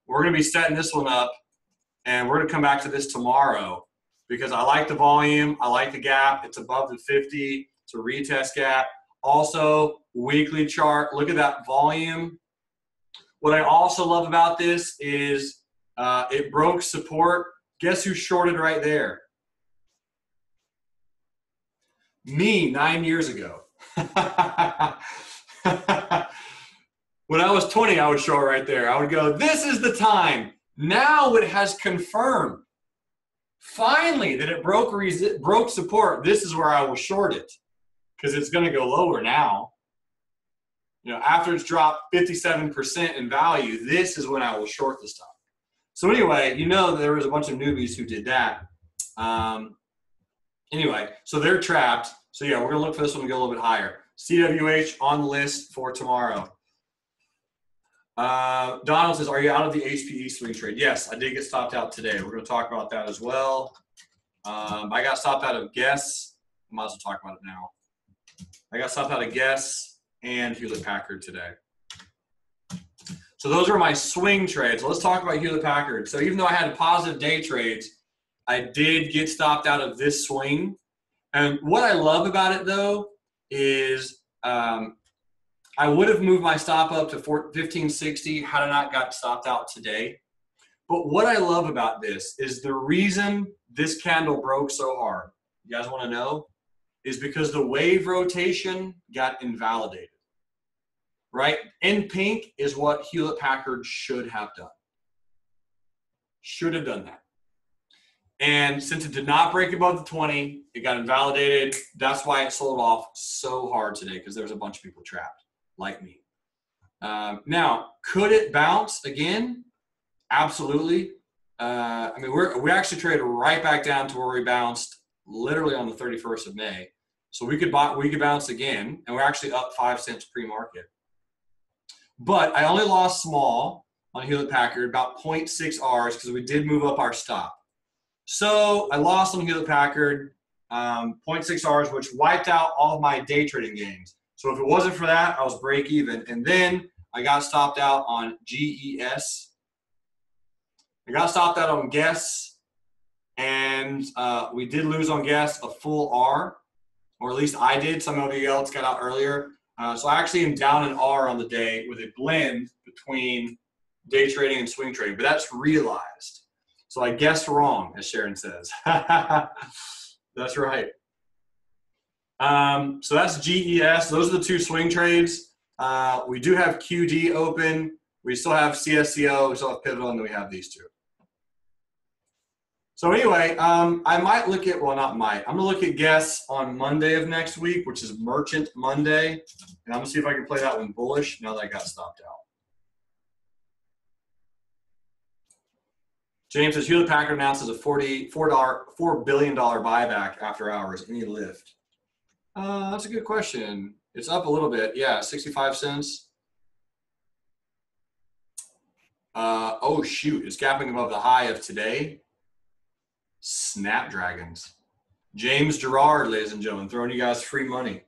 We're going to be setting this one up, and we're going to come back to this tomorrow, because I like the volume. I like the gap. It's above the 50. It's a retest gap. Also, weekly chart. Look at that volume. What I also love about this is it broke support. Guess who shorted right there? Me, 9 years ago. When I was 20, I would short right there. I would go, this is the time. Now it has confirmed, finally, that it broke support. This is where I will short it, because it's going to go lower now. After it's dropped 57% in value, this is when I will short the stock. So anyway, there was a bunch of newbies who did that. Anyway, so they're trapped. So yeah, we're going to look for this one to go a little bit higher. CWH on the list for tomorrow. Donald says, are you out of the HPE swing trade? Yes, I did get stopped out today. We're going to talk about that as well. I got stopped out of Guess. I might as well talk about it now. I got stopped out of Guess and Hewlett Packard today. So those are my swing trades. Let's talk about Hewlett Packard. So even though I had positive day trades, I did get stopped out of this swing. And what I love about it, though, is I would have moved my stop up to 1560 had I not got stopped out today. But what I love about this is the reason this candle broke so hard, you guys want to know, is because the wave rotation got invalidated. Right? In pink is what Hewlett Packard should have done. Should have done that. And since it did not break above the 20, it got invalidated. That's why it sold off so hard today, because there was a bunch of people trapped, like me. Now, could it bounce again? Absolutely. I mean, we actually traded right back down to where we bounced literally on the 31st of May. So we could bounce again, and we're actually up 5 cents pre-market. But I only lost small on Hewlett Packard, about 0.6 Rs, because we did move up our stop. So I lost on Hewlett Packard, 0.6 Rs, which wiped out all of my day trading gains. So if it wasn't for that, I was break even. And then I got stopped out on GES. I got stopped out on guess, and we did lose on guess a full R, or at least I did. Some of you else got out earlier. So I actually am down an R on the day with a blend between day trading and swing trading, but that's realized. So I guessed wrong, as Sharon says. That's right. So that's GES. Those are the two swing trades. We do have QD open. We still have CSCO. We still have Pivotal, and then we have these two. So anyway, I might look at, well, not might. I'm going to look at guess on Monday of next week, which is Merchant Monday. And I'm going to see if I can play that one bullish now that I got stopped out. James says, Hewlett Packard announces a $4 billion buyback after hours. Any lift? That's a good question. It's up a little bit. Yeah, 65 cents. Oh, shoot. It's gapping above the high of today. Snapdragons. James Gerard, ladies and gentlemen, throwing you guys free money.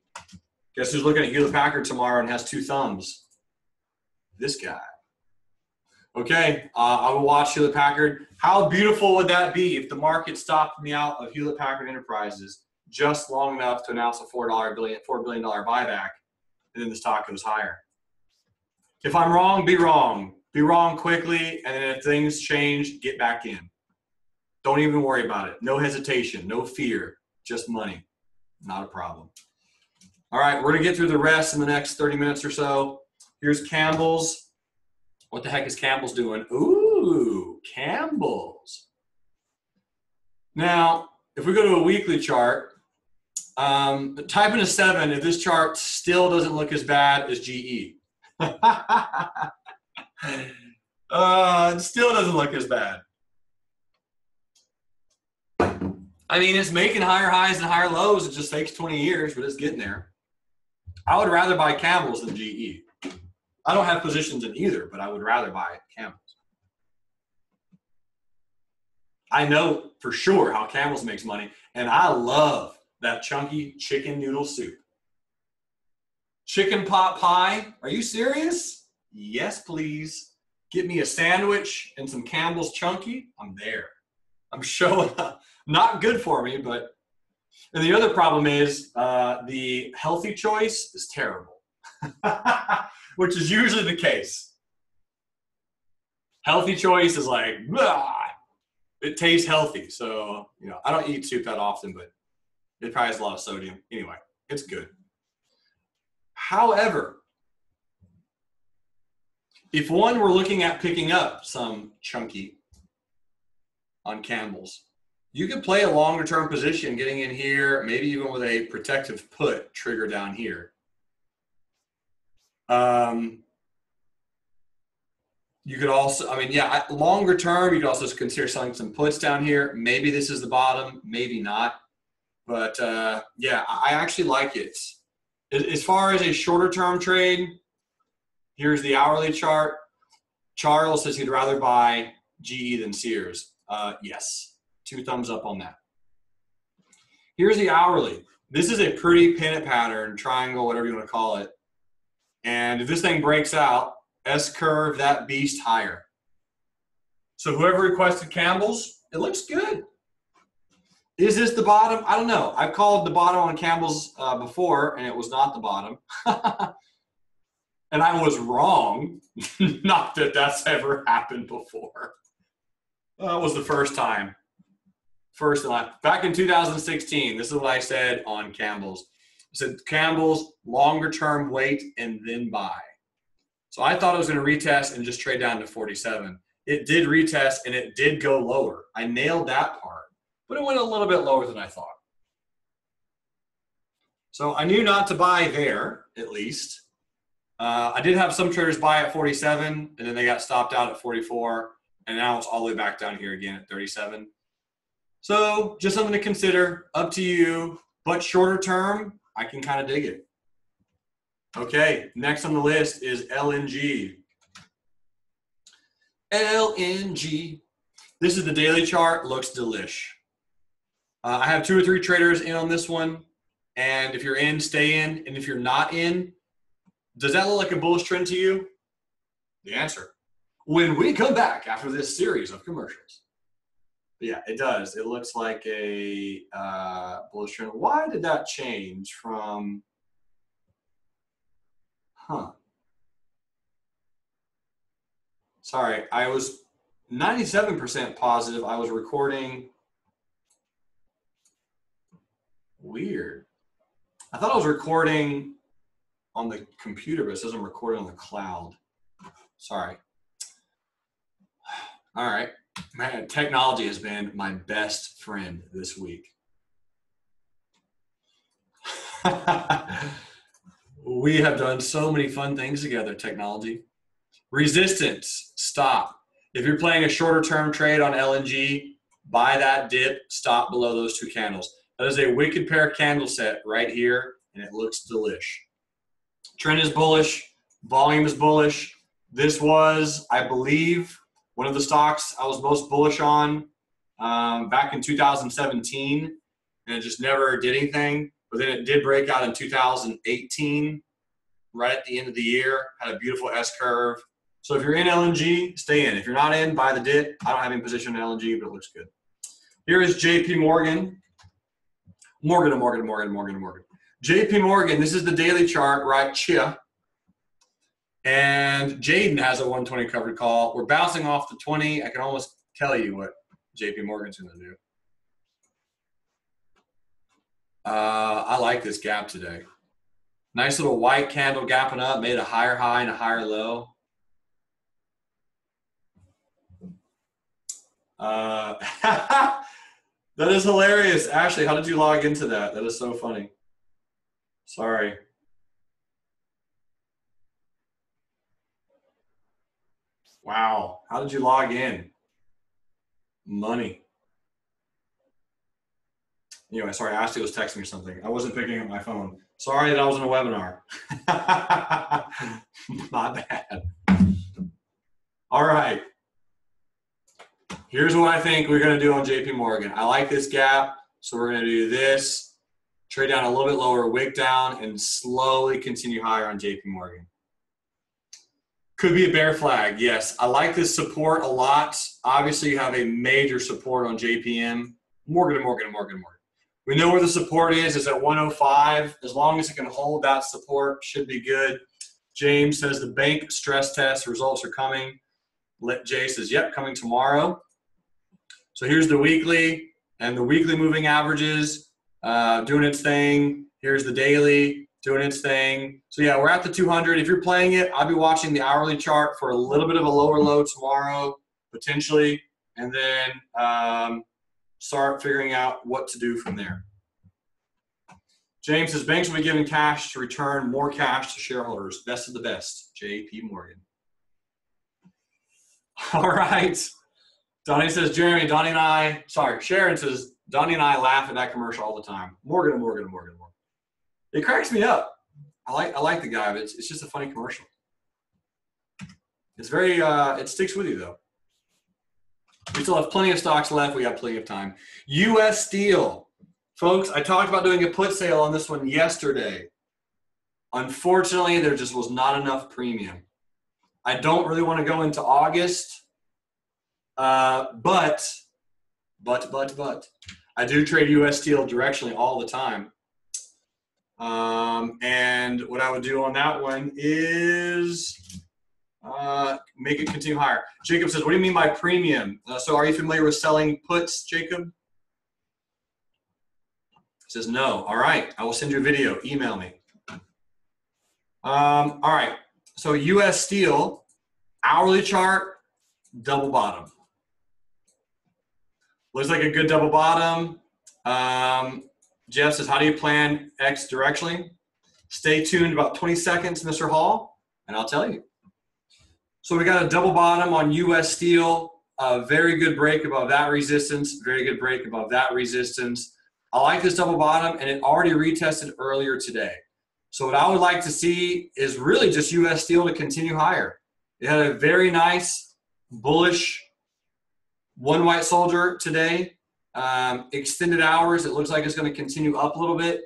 Guess who's looking at Hewlett Packard tomorrow and has two thumbs? This guy. Okay, I will watch Hewlett Packard. How beautiful would that be if the market stopped me out of Hewlett Packard Enterprises just long enough to announce a $4 billion buyback, and then the stock goes higher? If I'm wrong, be wrong. Be wrong quickly, and then if things change, get back in. Don't even worry about it. No hesitation, no fear, just money. Not a problem. All right, we're going to get through the rest in the next 30 minutes or so. Here's Campbell's. What the heck is Campbell's doing? Ooh, Campbell's. Now, if we go to a weekly chart, type in a 7 if this chart still doesn't look as bad as GE. It still doesn't look as bad. I mean, it's making higher highs and higher lows. It just takes 20 years, but it's getting there. I would rather buy Campbell's than GE. I don't have positions in either, but I would rather buy Campbell's. I know for sure how Campbell's makes money, and I love that chunky chicken noodle soup. Chicken pot pie? Are you serious? Yes, please. Get me a sandwich and some Campbell's chunky. I'm there. I'm showing up. Not good for me, but and the other problem is the healthy choice is terrible, which is usually the case. Healthy choice is like, blah. It tastes healthy. So, you know, I don't eat soup that often, but it probably has a lot of sodium. Anyway, it's good. However, if one were looking at picking up some chunky on Campbell's, you could play a longer term position getting in here, maybe even with a protective put trigger down here. You could also, I mean, yeah, longer term, you could also consider selling some puts down here. Maybe this is the bottom, maybe not. But yeah, I actually like it. As far as a shorter term trade, here's the hourly chart. Charles says he'd rather buy GE than Sears. Yes. 2 thumbs up on that. Here's the hourly. This is a pretty pennant pattern, triangle, whatever you want to call it. And if this thing breaks out, S-curve that beast higher. So whoever requested Campbell's, it looks good. Is this the bottom? I don't know. I've called the bottom on Campbell's before, and it was not the bottom. And I was wrong. Not that that's ever happened before. That was the first time. First and last. Back in 2016, this is what I said on Campbell's. I said, Campbell's, longer term wait and then buy. So I thought it was going to retest and just trade down to 47. It did retest and it did go lower. I nailed that part, but it went a little bit lower than I thought. So I knew not to buy there, at least. I did have some traders buy at 47, and then they got stopped out at 44, and now it's all the way back down here again at 37. So just something to consider, up to you, but shorter term, I can kind of dig it. Okay, next on the list is LNG. LNG. This is the daily chart, looks delish. I have 2 or 3 traders in on this one. And if you're in, stay in. And if you're not in, does that look like a bullish trend to you? The answer, when we come back after this series of commercials. But yeah, it does. It looks like a bullish trend. Why did that change from, Sorry, I was 97% positive I was recording. Weird. I thought I was recording on the computer, but it says I'm recording on the cloud. Sorry. All right. Man, technology has been my best friend this week. We have done so many fun things together, technology. Resistance, stop. If you're playing a shorter term trade on LNG, buy that dip, stop below those two candles. That is a wicked pair candle set right here, and it looks delish. Trend is bullish, volume is bullish. This was, I believe, one of the stocks I was most bullish on back in 2017, and it just never did anything. But then it did break out in 2018, right at the end of the year, had a beautiful S-curve. So if you're in LNG, stay in. If you're not in, buy the dip. I don't have any position in LNG, but it looks good. Here is JP Morgan. Morgan. JP Morgan, this is the daily chart right here. And Jaden has a 120 covered call. We're bouncing off the 20. I can almost tell you what JP Morgan's going to do. I like this gap today. Nice little white candle gapping up, made a higher high and a higher low. That is hilarious. Ashley, how did you log into that? That is so funny. Sorry. Wow. How did you log in? Money. Anyway, sorry, Ashley was texting me something. I wasn't picking up my phone. Sorry that I was in a webinar. My bad. All right. Here's what I think we're going to do on JP Morgan. I like this gap, so we're going to do this. Trade down a little bit lower, wick down, and slowly continue higher on JP Morgan. Could be a bear flag, yes. I like this support a lot. Obviously, you have a major support on JPM. Morgan. We know where the support is at 105. As long as it can hold that support, should be good. James says the bank stress test results are coming. Jay says, yep, coming tomorrow. So here's the weekly, and the weekly moving averages doing its thing. Here's the daily doing its thing. So yeah, we're at the 200. If you're playing it, I'll be watching the hourly chart for a little bit of a lower low tomorrow, potentially, and then start figuring out what to do from there. James says, banks will be giving cash to return more cash to shareholders. Best of the best, JP Morgan. All right. Donnie says, Jeremy, Sharon says, Donnie and I laugh at that commercial all the time. Morgan. It cracks me up. I like the guy, but it's just a funny commercial. It's very, it sticks with you though. We still have plenty of stocks left. We have plenty of time. U.S. Steel. Folks, I talked about doing a put sale on this one yesterday. Unfortunately, there just was not enough premium. I don't really want to go into August, but I do trade U.S. Steel directionally all the time. And what I would do on that one is make it continue higher. Jacob says, what do you mean by premium? So are you familiar with selling puts, Jacob? He says, no. All right. I will send you a video. Email me. All right. So U.S. Steel, hourly chart, double bottom. Looks like a good double bottom. Jeff says, how do you plan X directionally? Stay tuned about 20 seconds, Mr. Hall, and I'll tell you. So we got a double bottom on U.S. Steel, a very good break above that resistance, very good break above that resistance. I like this double bottom, and it already retested earlier today. So what I would like to see is really just U.S. Steel to continue higher. It had a very nice bullish one white soldier today. Extended hours, it looks like it's going to continue up a little bit.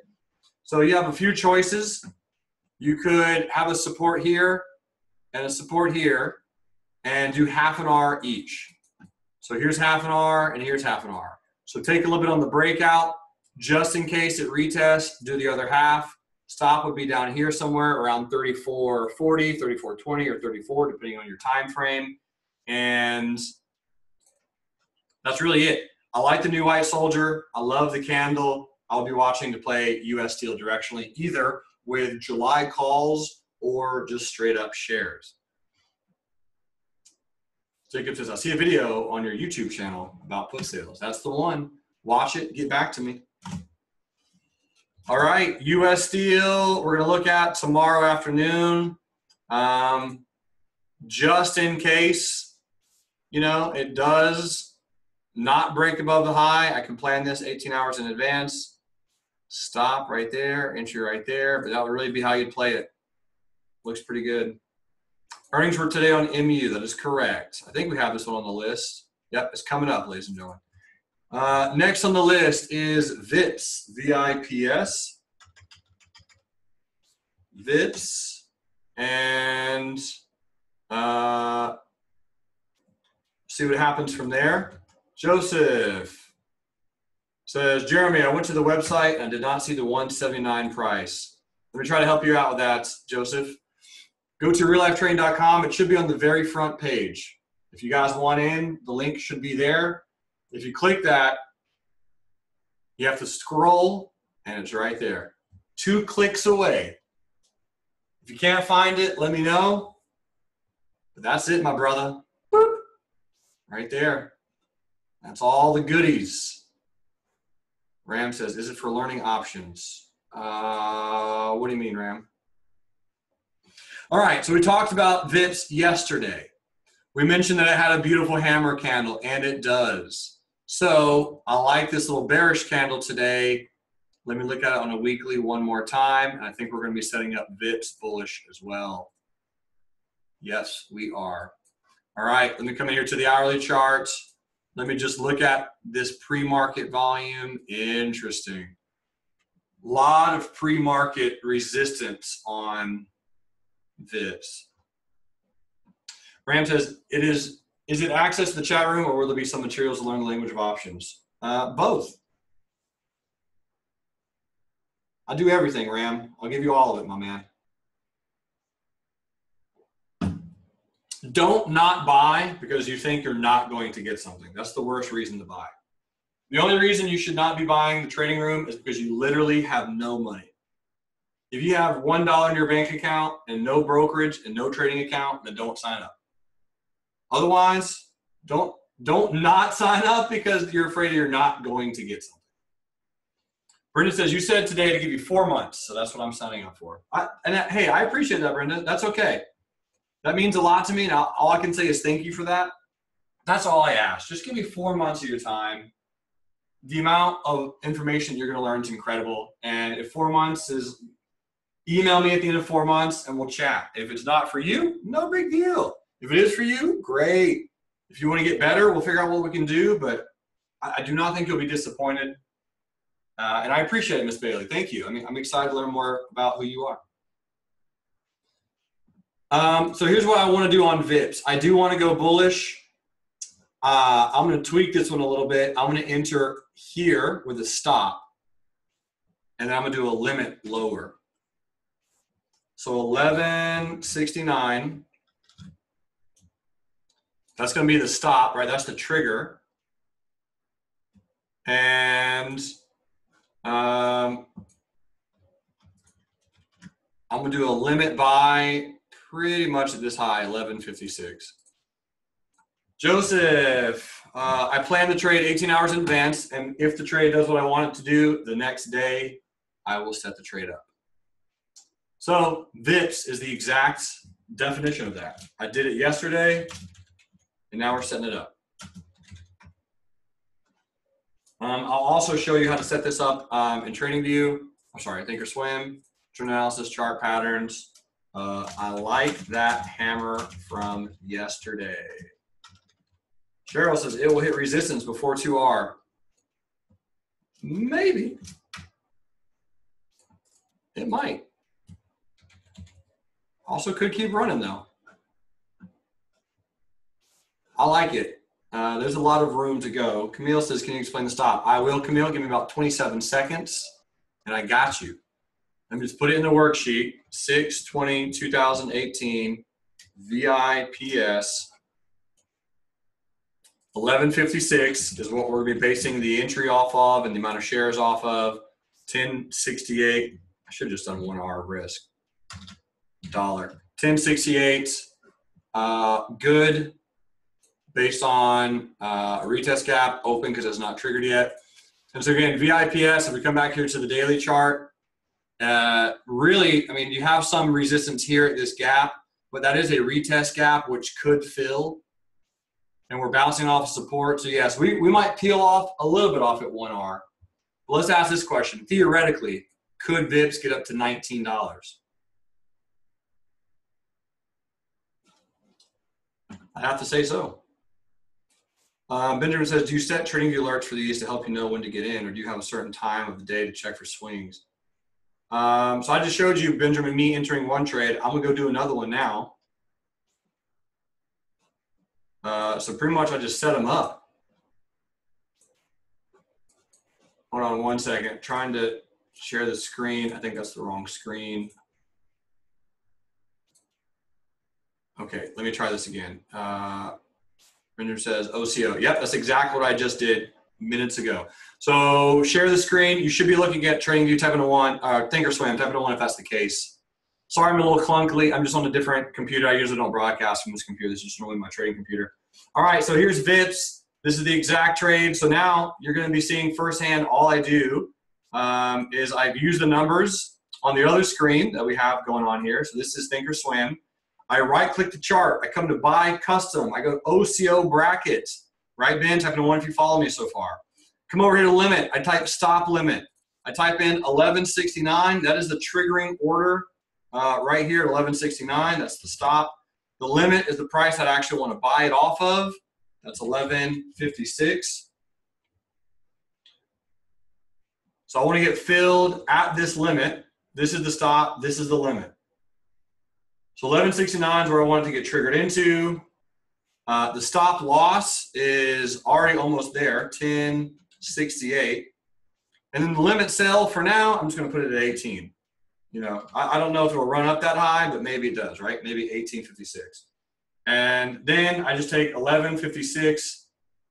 So you have a few choices. You could have a support here and a support here and do half an R each. So here's half an R and here's half an R. So take a little bit on the breakout, just in case it retests, do the other half. Stop would be down here somewhere around 34.40, 34.20, or 34, depending on your time frame. And that's really it. I like the new white soldier. I love the candle. I'll be watching to play US Steel directionally, either with July calls or just straight up shares. Jacob says, I see a video on your YouTube channel about put sales. That's the one. Watch it, get back to me. All right, US Steel, we're gonna look at tomorrow afternoon. Just in case, you know, it does not break above the high, I can plan this 18 hours in advance. Stop right there, entry right there, but that would really be how you'd play it. Looks pretty good. Earnings were today on MU, that is correct. I think we have this one on the list. Yep, it's coming up, ladies and gentlemen. Next on the list is VIPS, V-I-P-S. VIPS, and see what happens from there. Joseph says, Jeremy, I went to the website and did not see the 179 price. Let me try to help you out with that, Joseph. Go to reallifetraining.com. It should be on the very front page. If you guys want in, the link should be there. If you click that, you have to scroll, and it's right there. 2 clicks away. If you can't find it, let me know. But that's it, my brother. Boop. Right there. That's all the goodies. Ram says, is it for learning options? What do you mean, Ram? All right, so we talked about VIPS yesterday. We mentioned that it had a beautiful hammer candle, and it does. So I like this little bearish candle today. Let me look at it on a weekly one more time, and I think we're going to be setting up VIPS bullish as well. Yes, we are. All right, let me come in here to the hourly chart. Let me just look at this pre-market volume. Interesting. A lot of pre-market resistance on VIPS. Ram says, is it access to the chat room, or will there be some materials to learn the language of options? Both. I do everything, Ram. I'll give you all of it, my man. Don't not buy because you think you're not going to get something. That's the worst reason to buy. The only reason you should not be buying the trading room is because you literally have no money. If you have $1 in your bank account and no brokerage and no trading account, then don't sign up. Otherwise, don't not sign up because you're afraid you're not going to get something. Brenda says, you said today to give you 4 months, so that's what I'm signing up for. Hey, I appreciate that, Brenda. That's okay. That means a lot to me, and all I can say is thank you for that. That's all I ask. Just give me 4 months of your time. The amount of information you're going to learn is incredible, and if 4 months is, email me at the end of 4 months, and we'll chat. If it's not for you, no big deal. If it is for you, great. If you want to get better, we'll figure out what we can do, but I do not think you'll be disappointed. And I appreciate it, Miss Bailey. Thank you. I mean, I'm excited to learn more about who you are. So here's what I want to do on VIPS. I do want to go bullish. I'm going to tweak this one a little bit. I'm going to enter here with a stop, and then I'm going to do a limit lower. So 1169. That's going to be the stop, right? That's the trigger. And I'm going to do a limit buy pretty much at this high, 1156. Joseph, I plan to trade 18 hours in advance, and if the trade does what I want it to do, the next day I will set the trade up. So VIPS is the exact definition of that. I did it yesterday, and now we're setting it up. I'll also show you how to set this up in TradingView. I'm sorry, Thinkorswim, trend analysis, chart patterns. I like that hammer from yesterday. Cheryl says it will hit resistance before 2R. Maybe. It might. Also could keep running though. I like it. There's a lot of room to go. Camille says, can you explain the stop? I will, Camille. Give me about 27 seconds, and I got you. Let me just put it in the worksheet. 6/20/2018 VIPS 1156 is what we're going to be basing the entry off of and the amount of shares off of. 1068. I should have just done 1 hour risk. $1. 1068. Good. Based on a retest gap, open because it's not triggered yet. And so again, VIPS, if we come back here to the daily chart, really, I mean, you have some resistance here at this gap, but that is a retest gap, which could fill. And we're bouncing off support. So yes, we might peel off a little bit off at 1R. But let's ask this question. Theoretically, could VIPS get up to $19? I have to say so. Benjamin says, do you set trading view alerts for these to help you know when to get in, or do you have a certain time of the day to check for swings? So I just showed you, Benjamin, me entering one trade. I'm going to go do another one now. So pretty much I just set them up. Hold on 1 second. Trying to share the screen. I think that's the wrong screen. Okay, let me try this again. Benjamin says OCO. Yep, that's exactly what I just did minutes ago. So share the screen. You should be looking at TradingView type into 1, Thinkorswim type into 1 if that's the case. Sorry, I'm a little clunkily. I'm just on a different computer. I usually don't broadcast from this computer. This is just normally my trading computer. All right, so here's VIPS. This is the exact trade. So now you're going to be seeing firsthand. All I do is I've used the numbers on the other screen that we have going on here. So this is Thinkorswim. I right-click the chart. I come to Buy Custom. I go OCO Bracket. Right, Ben? Type in 1 if you follow me so far. Come over here to Limit. I type Stop Limit. I type in 1169. That is the triggering order right here, 1169. That's the stop. The limit is the price I'd actually want to buy it off of. That's 1156. So I want to get filled at this limit. This is the stop. This is the limit. So 1169 is where I want it to get triggered into. The stop loss is already almost there, 1068. And then the limit sell for now, I'm just going to put it at 18. You know, I don't know if it will run up that high, but maybe it does, right? Maybe 1856. And then I just take 1156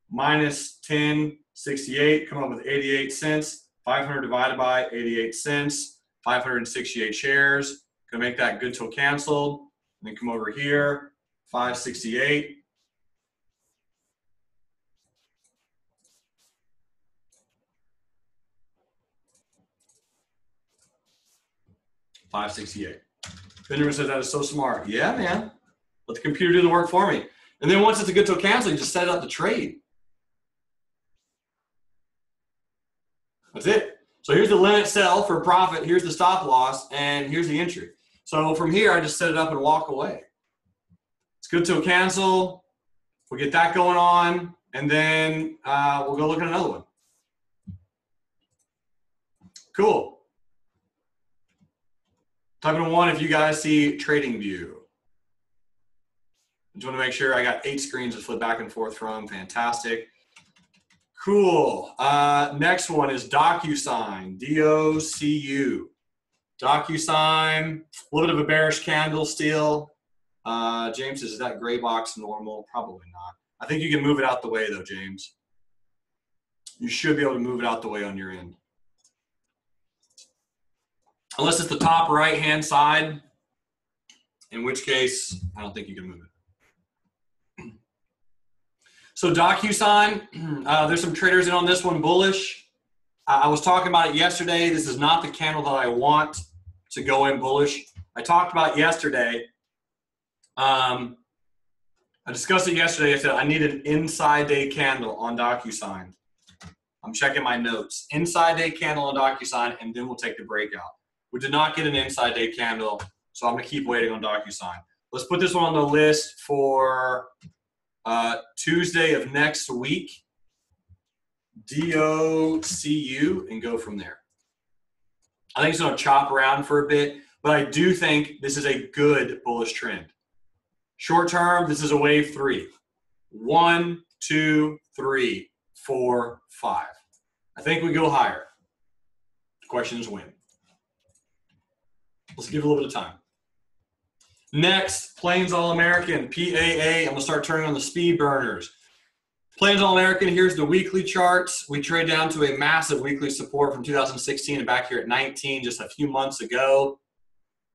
minus 1068, come up with 88 cents. 500 divided by 88 cents, 568 shares. Gonna make that good till canceled. And then come over here, 568. $568. Benjamin says that is so smart. Yeah, man. Let the computer do the work for me. And then once it's a good till cancel, you just set it up to trade. That's it. So here's the limit sell for profit. Here's the stop loss, and here's the entry. So from here, I just set it up and walk away. It's good till cancel. We'll get that going on, and then we'll go look at another one. Cool. Type in 1 if you guys see TradingView. Just want to make sure I got 8 screens to flip back and forth from. Fantastic. Cool. Next one is DocuSign. D-O-C-U. DocuSign. A little bit of a bearish candle still. James says, is that gray box normal? Probably not. I think you can move it out the way though, James. You should be able to move it out the way on your end. Unless it's the top right-hand side, in which case, I don't think you can move it. So DocuSign, there's some traders in on this one, bullish. I was talking about it yesterday. This is not the candle that I want to go in bullish. I talked about yesterday. I discussed it yesterday. I said I need an inside day candle on DocuSign. I'm checking my notes. Inside day candle on DocuSign, and then we'll take the breakout. We did not get an inside day candle, so I'm going to keep waiting on DocuSign. Let's put this one on the list for Tuesday of next week. DOCU, and go from there. I think it's going to chop around for a bit, but I do think this is a good bullish trend. Short term, this is a wave 3. 1, 2, 3, 4, 5. I think we go higher. The question is when. Let's give it a little bit of time. Next, Plains All-American, PAA. I'm going to start turning on the speed burners. Plains All-American, here's the weekly charts. We trade down to a massive weekly support from 2016 and back here at 19 just a few months ago.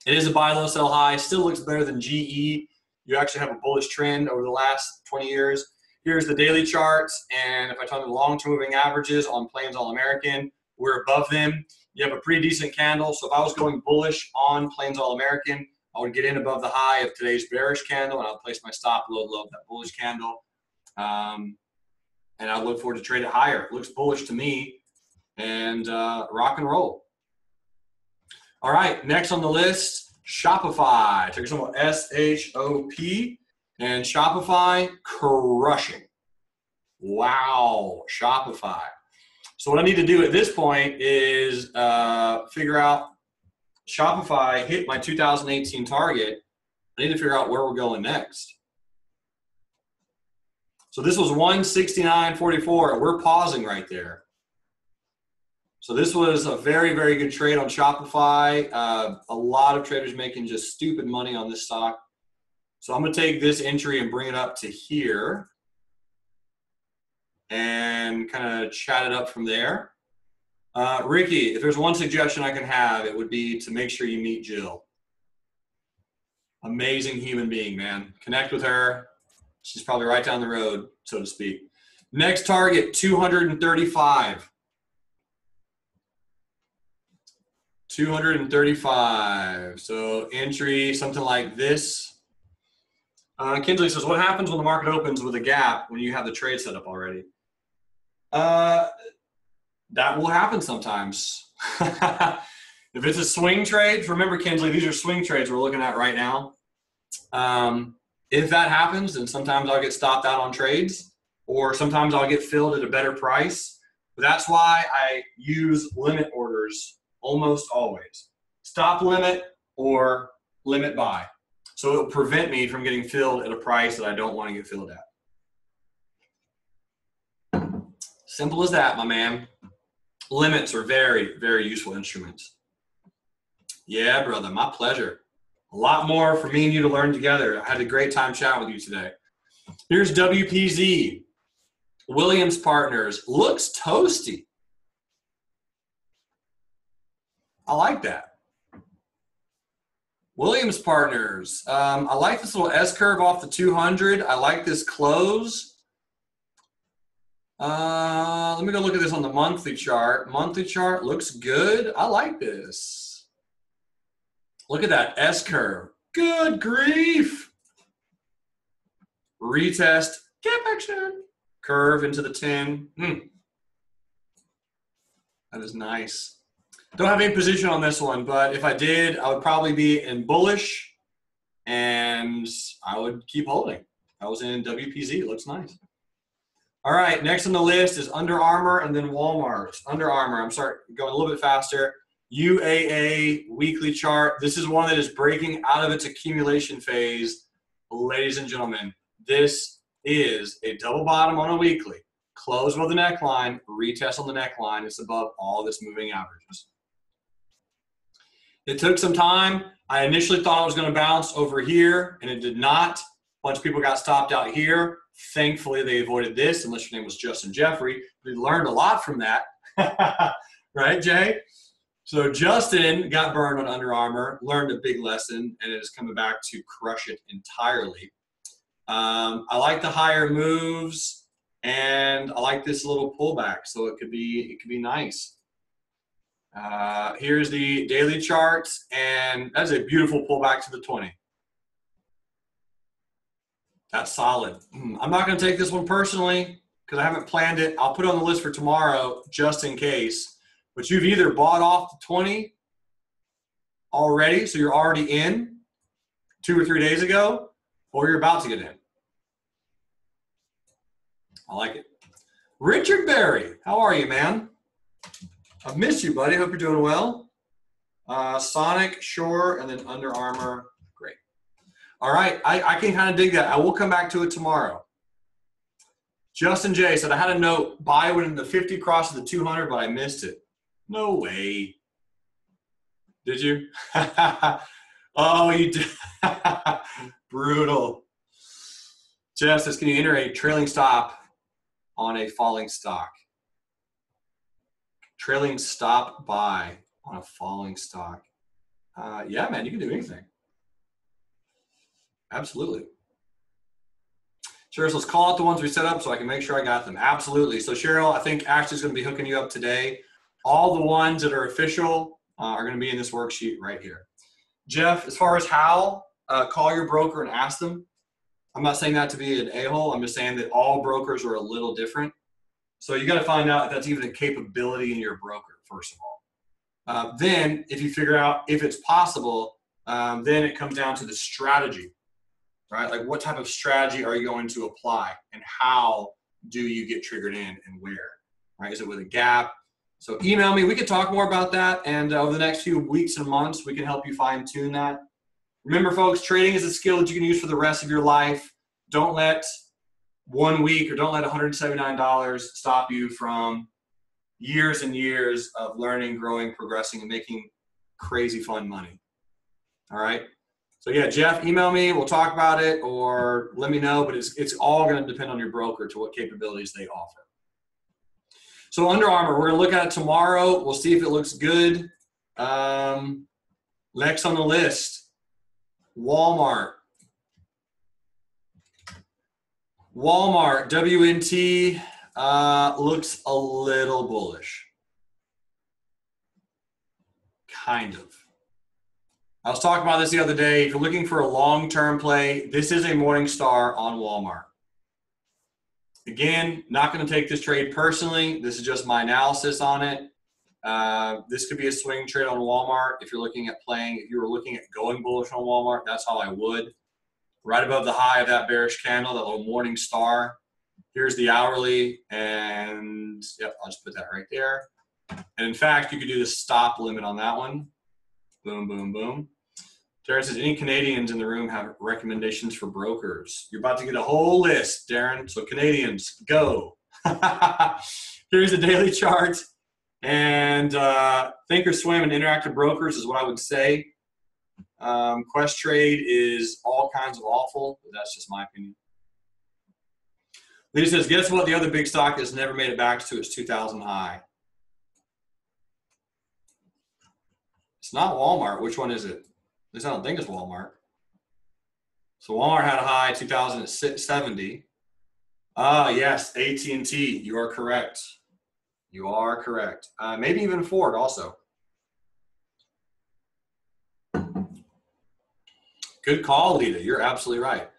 It is a buy low, sell high. Still looks better than GE. You actually have a bullish trend over the last 20 years. Here's the daily charts, and if I talk the long-term moving averages on Plains All-American, we're above them. You have a pretty decent candle, so if I was going bullish on Plains All-American, I would get in above the high of today's bearish candle, and I'll place my stop low of that bullish candle. And I look forward to trade it higher. It looks bullish to me, and rock and roll. All right, next on the list, Shopify. Ticker symbol SHOP, and Shopify crushing. Wow, Shopify. So what I need to do at this point is figure out, Shopify hit my 2018 target. I need to figure out where we're going next. So this was 169.44. We're pausing right there. So this was a very, very good trade on Shopify. A lot of traders making just stupid money on this stock. So I'm going to take this entry and bring it up to here and kind of chat it up from there. Ricky, if there's one suggestion I can have, it would be to make sure you meet Jill. Amazing human being, man. Connect with her. She's probably right down the road, so to speak. Next target, 235. 235. So entry, something like this. Kinsley says, what happens when the market opens with a gap when you have the trade set up already? That will happen sometimes. If it's a swing trade, remember, Kinsley, these are swing trades we're looking at right now. If that happens, then sometimes I'll get stopped out on trades, or sometimes I'll get filled at a better price. But that's why I use limit orders almost always. Stop limit or limit buy. So it'll prevent me from getting filled at a price that I don't want to get filled at. Simple as that, my man. Limits are very, very useful instruments. Yeah, brother, my pleasure. A lot more for me and you to learn together. I had a great time chatting with you today. Here's WPZ. Williams Partners. Looks toasty. I like that. Williams Partners. I like this little S-curve off the 200. I like this close. Let me go look at this on the monthly chart. Monthly chart looks good. I like this. Look at that S-curve. Good grief. Retest. Gap action. Curve into the 10. That is nice. Don't have any position on this one, but if I did, I would probably be in bullish, and I would keep holding. I was in WPZ. It looks nice. All right, next on the list is Under Armour and then Walmart. Under Armour, I'm sorry, going a little bit faster. UAA weekly chart. This is one that is breaking out of its accumulation phase. Ladies and gentlemen, this is a double bottom on a weekly. Close with the neckline, retest on the neckline. It's above all this moving averages. It took some time. I initially thought I was going to bounce over here, and it did not. A bunch of people got stopped out here. Thankfully, they avoided this, unless your name was Justin Jeffrey. We learned a lot from that. Right, Jay? So Justin got burned on Under Armour, learned a big lesson, and is coming back to crush it entirely. I like the higher moves, and I like this little pullback, so it could be nice. Here's the daily charts, and that's a beautiful pullback to the 20. That's solid. I'm not going to take this one personally because I haven't planned it. I'll put it on the list for tomorrow just in case. But you've either bought off the 20 already, so you're already in 2 or 3 days ago, or you're about to get in. I like it. Richard Berry, how are you, man? I've missed you, buddy. Hope you're doing well. Sonic, sure, and then Under Armour, great. All right, I can kind of dig that. I will come back to it tomorrow. Justin J said, I had a note, buy when the 50 crosses the 200, but I missed it. No way. Did you? Oh, you did. Brutal. Jeff says, can you enter a trailing stop on a falling stock? Trailing stop buy on a falling stock. Yeah, man, you can do anything. Absolutely. Cheryl says, call out the ones we set up so I can make sure I got them. Absolutely. So Cheryl, I think Ashley's going to be hooking you up today. All the ones that are official are going to be in this worksheet right here. Jeff, as far as how, call your broker and ask them. I'm not saying that to be an a-hole. I'm just saying that all brokers are a little different. So you got to find out if that's even a capability in your broker, first of all. Then if you figure out if it's possible, then it comes down to the strategy, right? Like what type of strategy are you going to apply and how do you get triggered in and where, right? Is it with a gap? So email me. We can talk more about that. And over the next few weeks and months, we can help you fine tune that. Remember, folks, trading is a skill that you can use for the rest of your life. Don't let 1 week or don't let $179 stop you from years and years of learning, growing, progressing, and making crazy fun money. All right? So, yeah, Jeff, email me. We'll talk about it or let me know. But it's all going to depend on your broker to what capabilities they offer. So, Under Armour, we're going to look at it tomorrow. We'll see if it looks good. Next on the list. Walmart, WNT looks a little bullish. Kind of. I was talking about this the other day. If you're looking for a long-term play, this is a morning star on Walmart. Again, not going to take this trade personally. This is just my analysis on it. This could be a swing trade on Walmart. If you're looking at playing, if you were looking at going bullish on Walmart, that's how I would. Right above the high of that bearish candle, that little morning star. Here's the hourly, and yep, I'll just put that right there. And in fact, you could do the stop limit on that one. Boom, boom, boom. Darren says, any Canadians in the room have recommendations for brokers? You're about to get a whole list, Darren. So Canadians, go. Here's the daily chart. And Thinkorswim and Interactive Brokers is what I would say. Quest Trade is all kinds of awful, but that's just my opinion. Lisa says, guess what? The other big stock has never made it back to its 2000 high. It's not Walmart. Which one is it? At least I don't think it's Walmart. So Walmart had a high 2070. Yes, AT&T. You are correct. You are correct. Maybe even Ford also. Good call, Lita. You're absolutely right.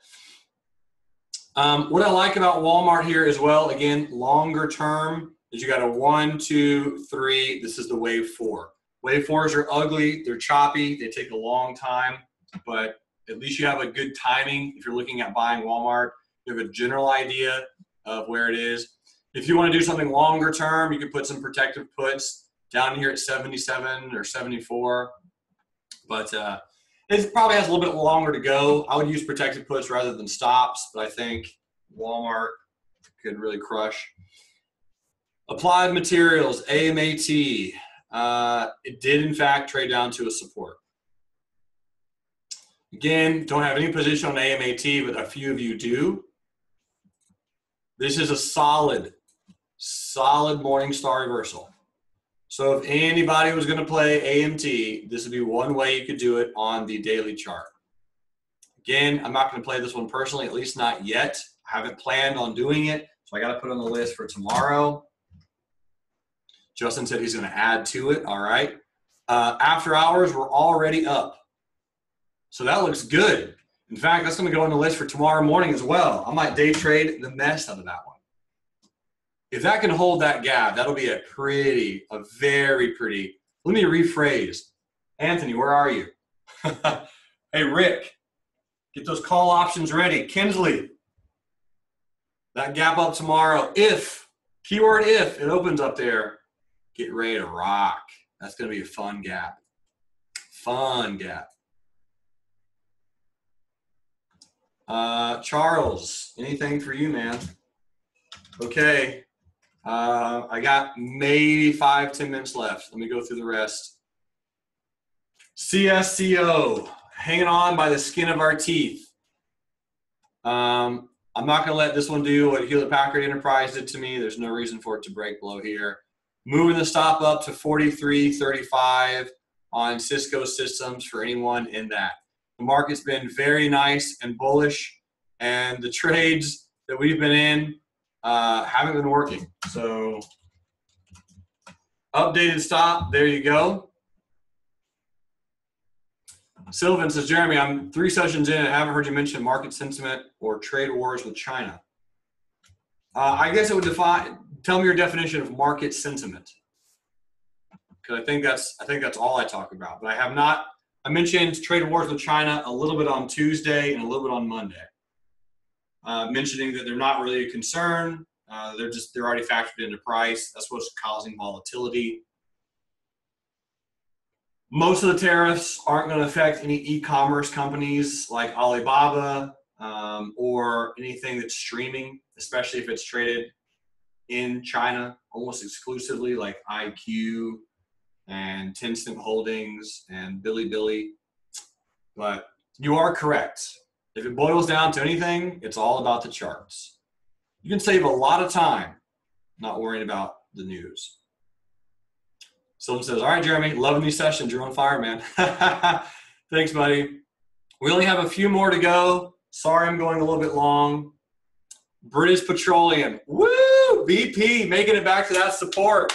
What I like about Walmart here as well, again, longer term, is you got a 1, 2, 3. This is the wave 4. Wave 4s are ugly. They're choppy. They take a long time, but at least you have a good timing. If you're looking at buying Walmart, you have a general idea of where it is. If you want to do something longer term, you can put some protective puts down here at 77 or 74. But it probably has a little bit longer to go. I would use protective puts rather than stops, but I think Walmart could really crush. Applied Materials, AMAT. It did, in fact, trade down to a support. Again, don't have any position on AMAT, but a few of you do. This is a solid Morningstar reversal. So if anybody was going to play AMT, this would be one way you could do it on the daily chart. Again, I'm not going to play this one personally, at least not yet. I haven't planned on doing it, so I got to put it on the list for tomorrow. Justin said he's going to add to it. All right. After hours, we're already up. So that looks good. In fact, that's going to go on the list for tomorrow morning as well. I might day trade the mess out of that one. If that can hold that gap, that'll be a very pretty. Let me rephrase. Anthony, where are you? Hey, Rick, get those call options ready. Kinsley, that gap up tomorrow. If, keyword if, it opens up there, get ready to rock. That's going to be a fun gap. Fun gap. Charles, anything for you, man? Okay. I got maybe 5-10 minutes left. Let me go through the rest. CSCO, hanging on by the skin of our teeth. I'm not going to let this one do what Hewlett-Packard Enterprise did to me. There's no reason for it to break below here. Moving the stop up to 43.35 on Cisco systems for anyone in that. The market's been very nice and bullish, and the trades that we've been in haven't been working. So updated stop, there you go. Sylvan says, Jeremy, I'm 3 sessions in and I haven't heard you mention market sentiment or trade wars with China. I guess it would tell me your definition of market sentiment. Because I think that's all I talk about. But I have not, I mentioned trade wars with China a little bit on Tuesday and a little bit on Monday. Mentioning that they're not really a concern. They're already factored into price. That's what's causing volatility. Most of the tariffs aren't going to affect any e-commerce companies like Alibaba or anything that's streaming, especially if it's traded in China almost exclusively, like IQ and Tencent Holdings and Bilibili. But you are correct. If it boils down to anything, it's all about the charts. You can save a lot of time not worrying about the news. Someone says, all right, Jeremy, loving these sessions. You're on fire, man. Thanks, buddy. We only have a few more to go. Sorry I'm going a little bit long. British Petroleum. Woo! BP making it back to that support.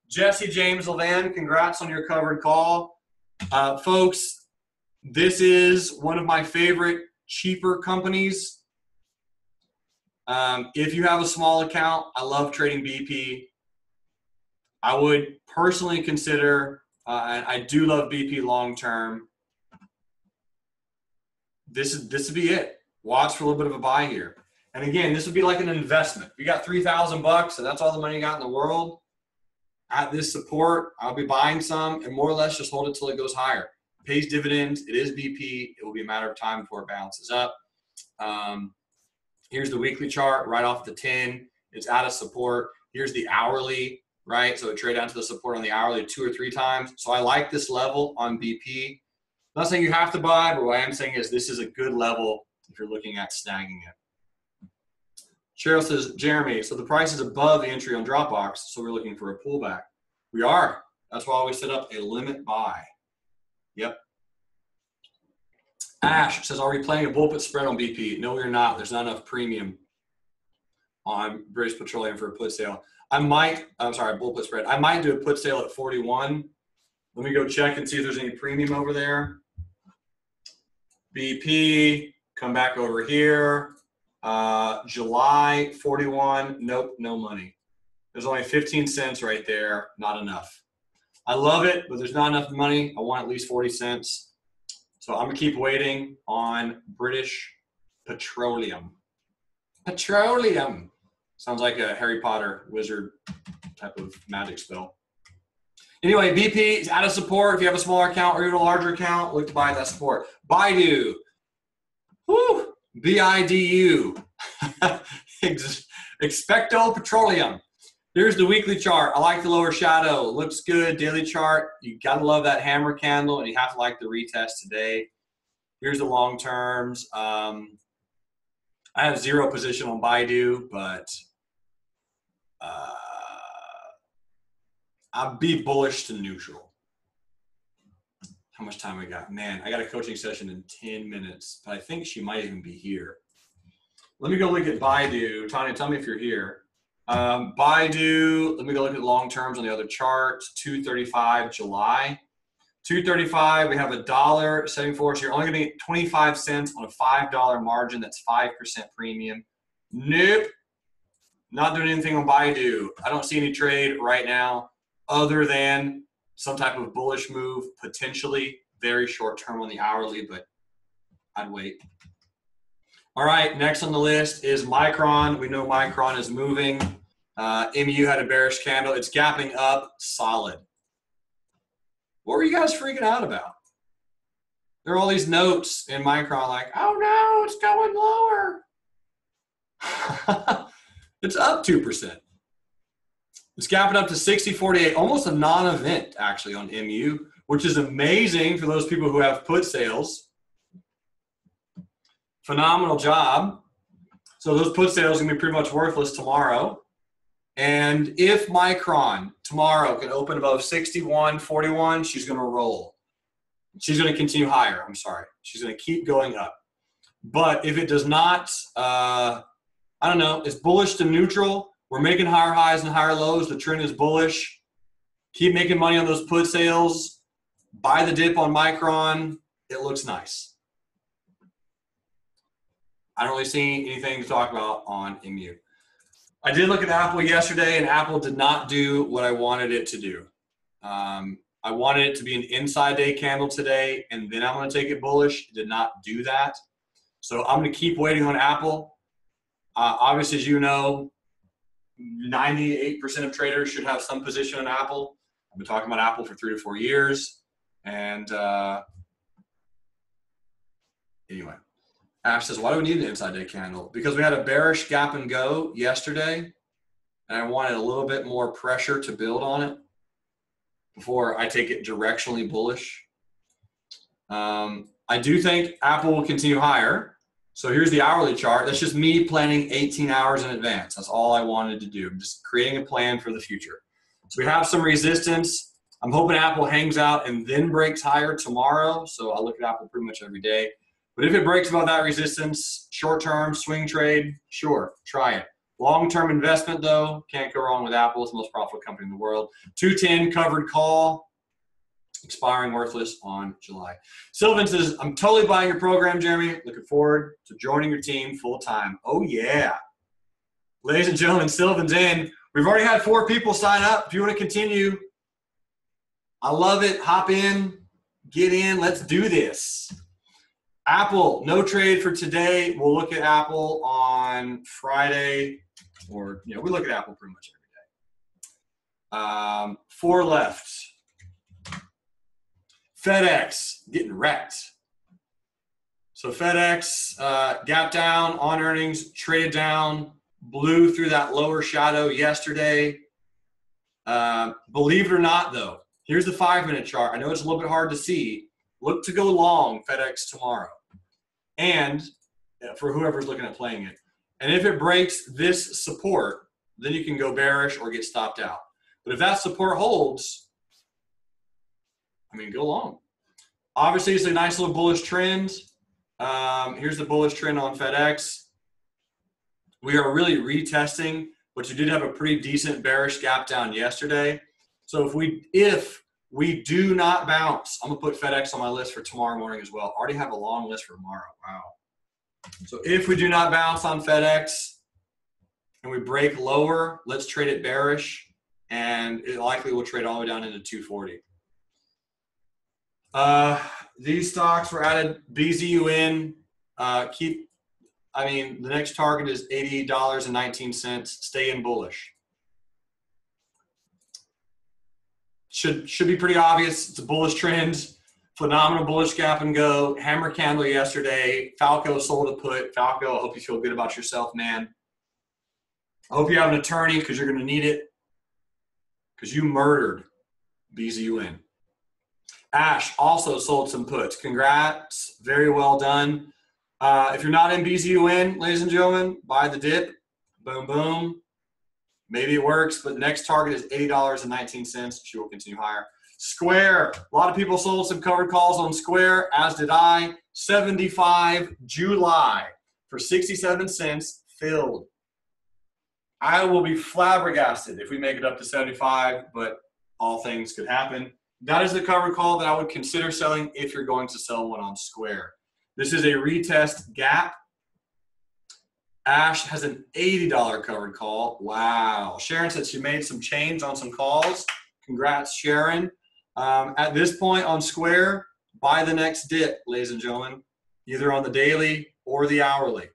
Jesse James Levan, congrats on your covered call. Folks, this is one of my favorite cheaper companies. If you have a small account, I love trading BP. I would personally consider, and I do love BP long term. This would be it. Watch for a little bit of a buy here. And again, this would be like an investment. If you got $3,000 and that's all the money you got in the world, at this support, I'll be buying some and more or less just hold it till it goes higher. It pays dividends. It is BP. It will be a matter of time before it bounces up. Here's the weekly chart right off the 10. It's out of support. Here's the hourly, right? So it traded down to the support on the hourly 2 or 3 times. So I like this level on BP. I'm not saying you have to buy, but what I am saying is this is a good level if you're looking at snagging it. Cheryl says, Jeremy, so the price is above the entry on Dropbox, so we're looking for a pullback. We are. That's why we set up a limit buy. Yep. Ash says, are we playing a bull put spread on BP? No, we're not. There's not enough premium on British Petroleum for a put sale. I'm sorry, bull put spread. I might do a put sale at 41. Let me go check and see if there's any premium over there. BP, come back over here. July 41, nope, no money. There's only 15 cents right there, not enough. I love it, but there's not enough money. I want at least 40 cents. So I'm gonna keep waiting on British Petroleum. Petroleum. Sounds like a Harry Potter wizard type of magic spell. Anyway, BP is out of support. If you have a smaller account or even a larger account, look to buy that support. Baidu. Woo! BIDU. Expecto Petroleum. Here's the weekly chart. I like the lower shadow. Looks good. Daily chart. You gotta love that hammer candle, and you have to like the retest today. Here's the long terms. I have 0 position on Baidu, but I'll be bullish to neutral. How much time we got? Man, I got a coaching session in 10 minutes, but I think she might even be here. Let me go look at Baidu. Tanya, tell me if you're here. Baidu, let me go look at long terms on the other chart. 235 July. 235, we have $1.74. So you're only going to get 25 cents on a $5 margin. That's 5% premium. Nope. Not doing anything on Baidu. I don't see any trade right now other than some type of bullish move, potentially very short term on the hourly, but I'd wait. All right, next on the list is Micron. We know Micron is moving. MU had a bearish candle. It's gapping up solid. What were you guys freaking out about? there are all these notes in Micron like, oh no, it's going lower. It's up 2%. It's gapping up to 60.48, almost a non-event actually on MU, which is amazing for those people who have put sales. Phenomenal job. So those put sales are going to be pretty much worthless tomorrow. And if Micron tomorrow can open above 61.41, she's going to roll. She's going to continue higher. I'm sorry. She's going to keep going up. But if it does not, I don't know, it's bullish to neutral. We're making higher highs and higher lows. The trend is bullish. Keep making money on those put sales. Buy the dip on Micron. It looks nice. I don't really see anything to talk about on MU. I did look at Apple yesterday, and Apple did not do what I wanted it to do. I wanted it to be an inside day candle today, and then I'm going to take it bullish. It did not do that. So I'm going to keep waiting on Apple. Obviously, as you know, 98% of traders should have some position on Apple. I've been talking about Apple for 3 to 4 years. And anyway, Ash says, why do we need an inside day candle? Because we had a bearish gap and go yesterday, and I wanted a little bit more pressure to build on it before I take it directionally bullish. I do think Apple will continue higher. So here's the hourly chart. That's just me planning 18 hours in advance. That's all I wanted to do. I'm just creating a plan for the future. So we have some resistance. I'm hoping Apple hangs out and then breaks higher tomorrow. So I'll look at Apple pretty much every day. But if it breaks above that resistance, short-term swing trade, sure, try it. Long-term investment, though, can't go wrong with Apple. It's the most profitable company in the world. 210 covered call. Expiring worthless on July. Sylvan says, I'm totally buying your program, Jeremy. Looking forward to joining your team full time. Oh, yeah. Ladies and gentlemen, Sylvan's in. We've already had 4 people sign up. If you want to continue, I love it. Hop in, get in. Let's do this. Apple, no trade for today. We'll look at Apple on Friday, or, we look at Apple pretty much every day. 4 left. FedEx getting wrecked. So FedEx gap down on earnings, traded down, blew through that lower shadow yesterday. Believe it or not, though, here's the 5-minute chart. I know it's a little bit hard to see. Look to go long FedEx tomorrow. And for whoever's looking at playing it. And if it breaks this support, then you can go bearish or get stopped out. But if that support holds, go long. Obviously, it's a nice little bullish trend. Here's the bullish trend on FedEx. We are really retesting, but you did have a pretty decent bearish gap down yesterday. So if we do not bounce, I'm going to put FedEx on my list for tomorrow morning as well. Already have a long list for tomorrow. Wow. So if we do not bounce on FedEx and we break lower, let's trade it bearish, and it likely will trade all the way down into 240. These stocks were added. BZUN, the next target is $80.19. Stay in bullish. Should be pretty obvious. It's a bullish trend. Phenomenal bullish gap and go. Hammer candle yesterday. Falco sold a put. Falco, I hope you feel good about yourself, man. I hope you have an attorney because you're going to need it, because you murdered BZUN. Ash also sold some puts. Congrats. Very well done. If you're not in BZUN, ladies and gentlemen, buy the dip. Boom, boom. Maybe it works, but the next target is $80.19. She will continue higher. Square. A lot of people sold some covered calls on Square, as did I. 75 July for 67 cents filled. I will be flabbergasted if we make it up to 75, but all things could happen. That is the covered call that I would consider selling if you're going to sell one on Square. This is a retest gap. Ash has an $80 covered call. Wow. Sharon said she made some change on some calls. Congrats, Sharon. At this point on Square, buy the next dip, ladies and gentlemen, either on the daily or the hourly.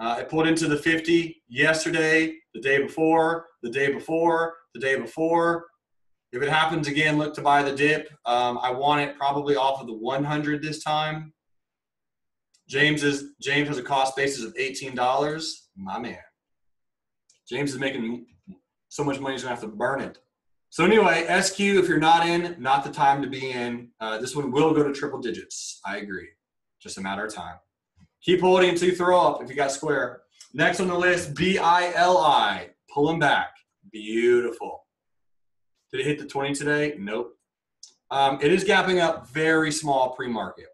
I put into the 50 yesterday, the day before, the day before, the day before. If it happens again, look to buy the dip. I want it probably off of the 100 this time. James has a cost basis of $18. My man. James is making so much money he's gonna have to burn it. So anyway, SQ, if you're not in, not the time to be in. This one will go to triple digits. I agree. Just a matter of time. Keep holding until you throw up if you got square. Next on the list, BILI. Pulling back. Beautiful. Did it hit the 20 today? Nope. It is gapping up very small pre-market.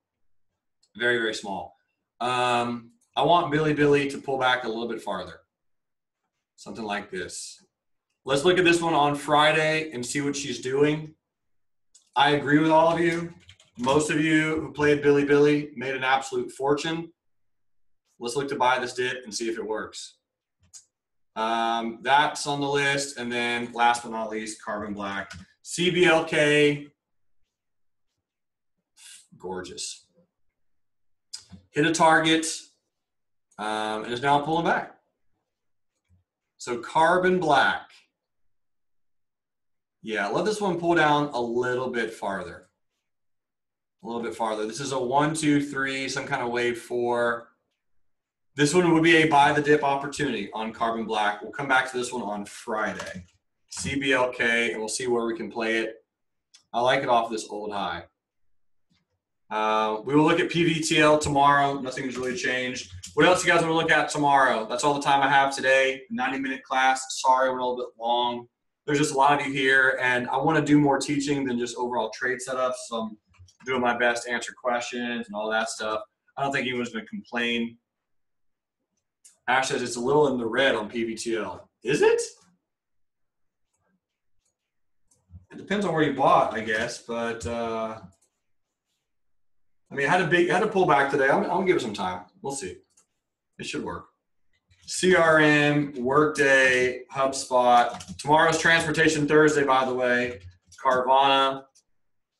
Very, very small. I want Billy to pull back a little bit farther. Something like this. Let's look at this one on Friday and see what she's doing. I agree with all of you. Most of you who played Billy made an absolute fortune. Let's look to buy this dip and see if it works. That's on the list. And then last but not least, Carbon Black. CBLK. Gorgeous. Hit a target and is now pulling back. So Carbon Black. Yeah, let this one pull down a little bit farther. A little bit farther. This is a 1, 2, 3, some kind of wave 4. This one would be a buy the dip opportunity on Carbon Black. We'll come back to this one on Friday. CBLK, and we'll see where we can play it. I like it off this old high. We will look at PVTL tomorrow. Nothing's really changed. What else you guys want to look at tomorrow? That's all the time I have today. 90-minute class. Sorry, we're a little bit long. There's just a lot of you here, and I want to do more teaching than just overall trade setups. So I'm doing my best to answer questions and all that stuff. I don't think anyone's going to complain. Ash says it's a little in the red on PVTL. Is it? It depends on where you bought, I guess. But I mean, it had to pull back today. I'm gonna give it some time. We'll see. It should work. CRM, Workday, HubSpot. Tomorrow's Transportation Thursday, by the way. Carvana,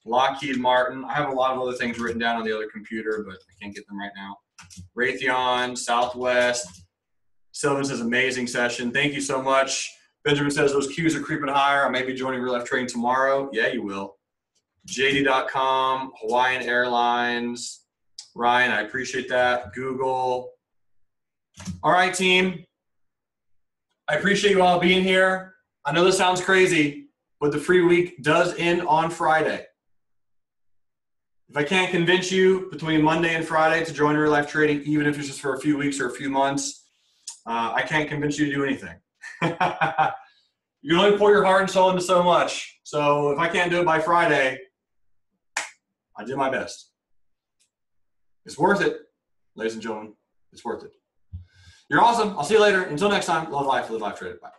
Lockheed Martin. I have a lot of other things written down on the other computer, but I can't get them right now. Raytheon, Southwest. Sylvan says amazing session. Thank you so much. Benjamin says those queues are creeping higher. I may be joining Real Life Trading tomorrow. Yeah, you will. JD.com, Hawaiian Airlines. Ryan, I appreciate that. Google. All right, team. I appreciate you all being here. I know this sounds crazy, but the free week does end on Friday. If I can't convince you between Monday and Friday to join Real Life Trading, even if it's just for a few weeks or a few months, I can't convince you to do anything. You can only pour your heart and soul into so much. So if I can't do it by Friday, I did my best. It's worth it, ladies and gentlemen. It's worth it. You're awesome. I'll see you later. Until next time, love life, live life, trade it. Bye.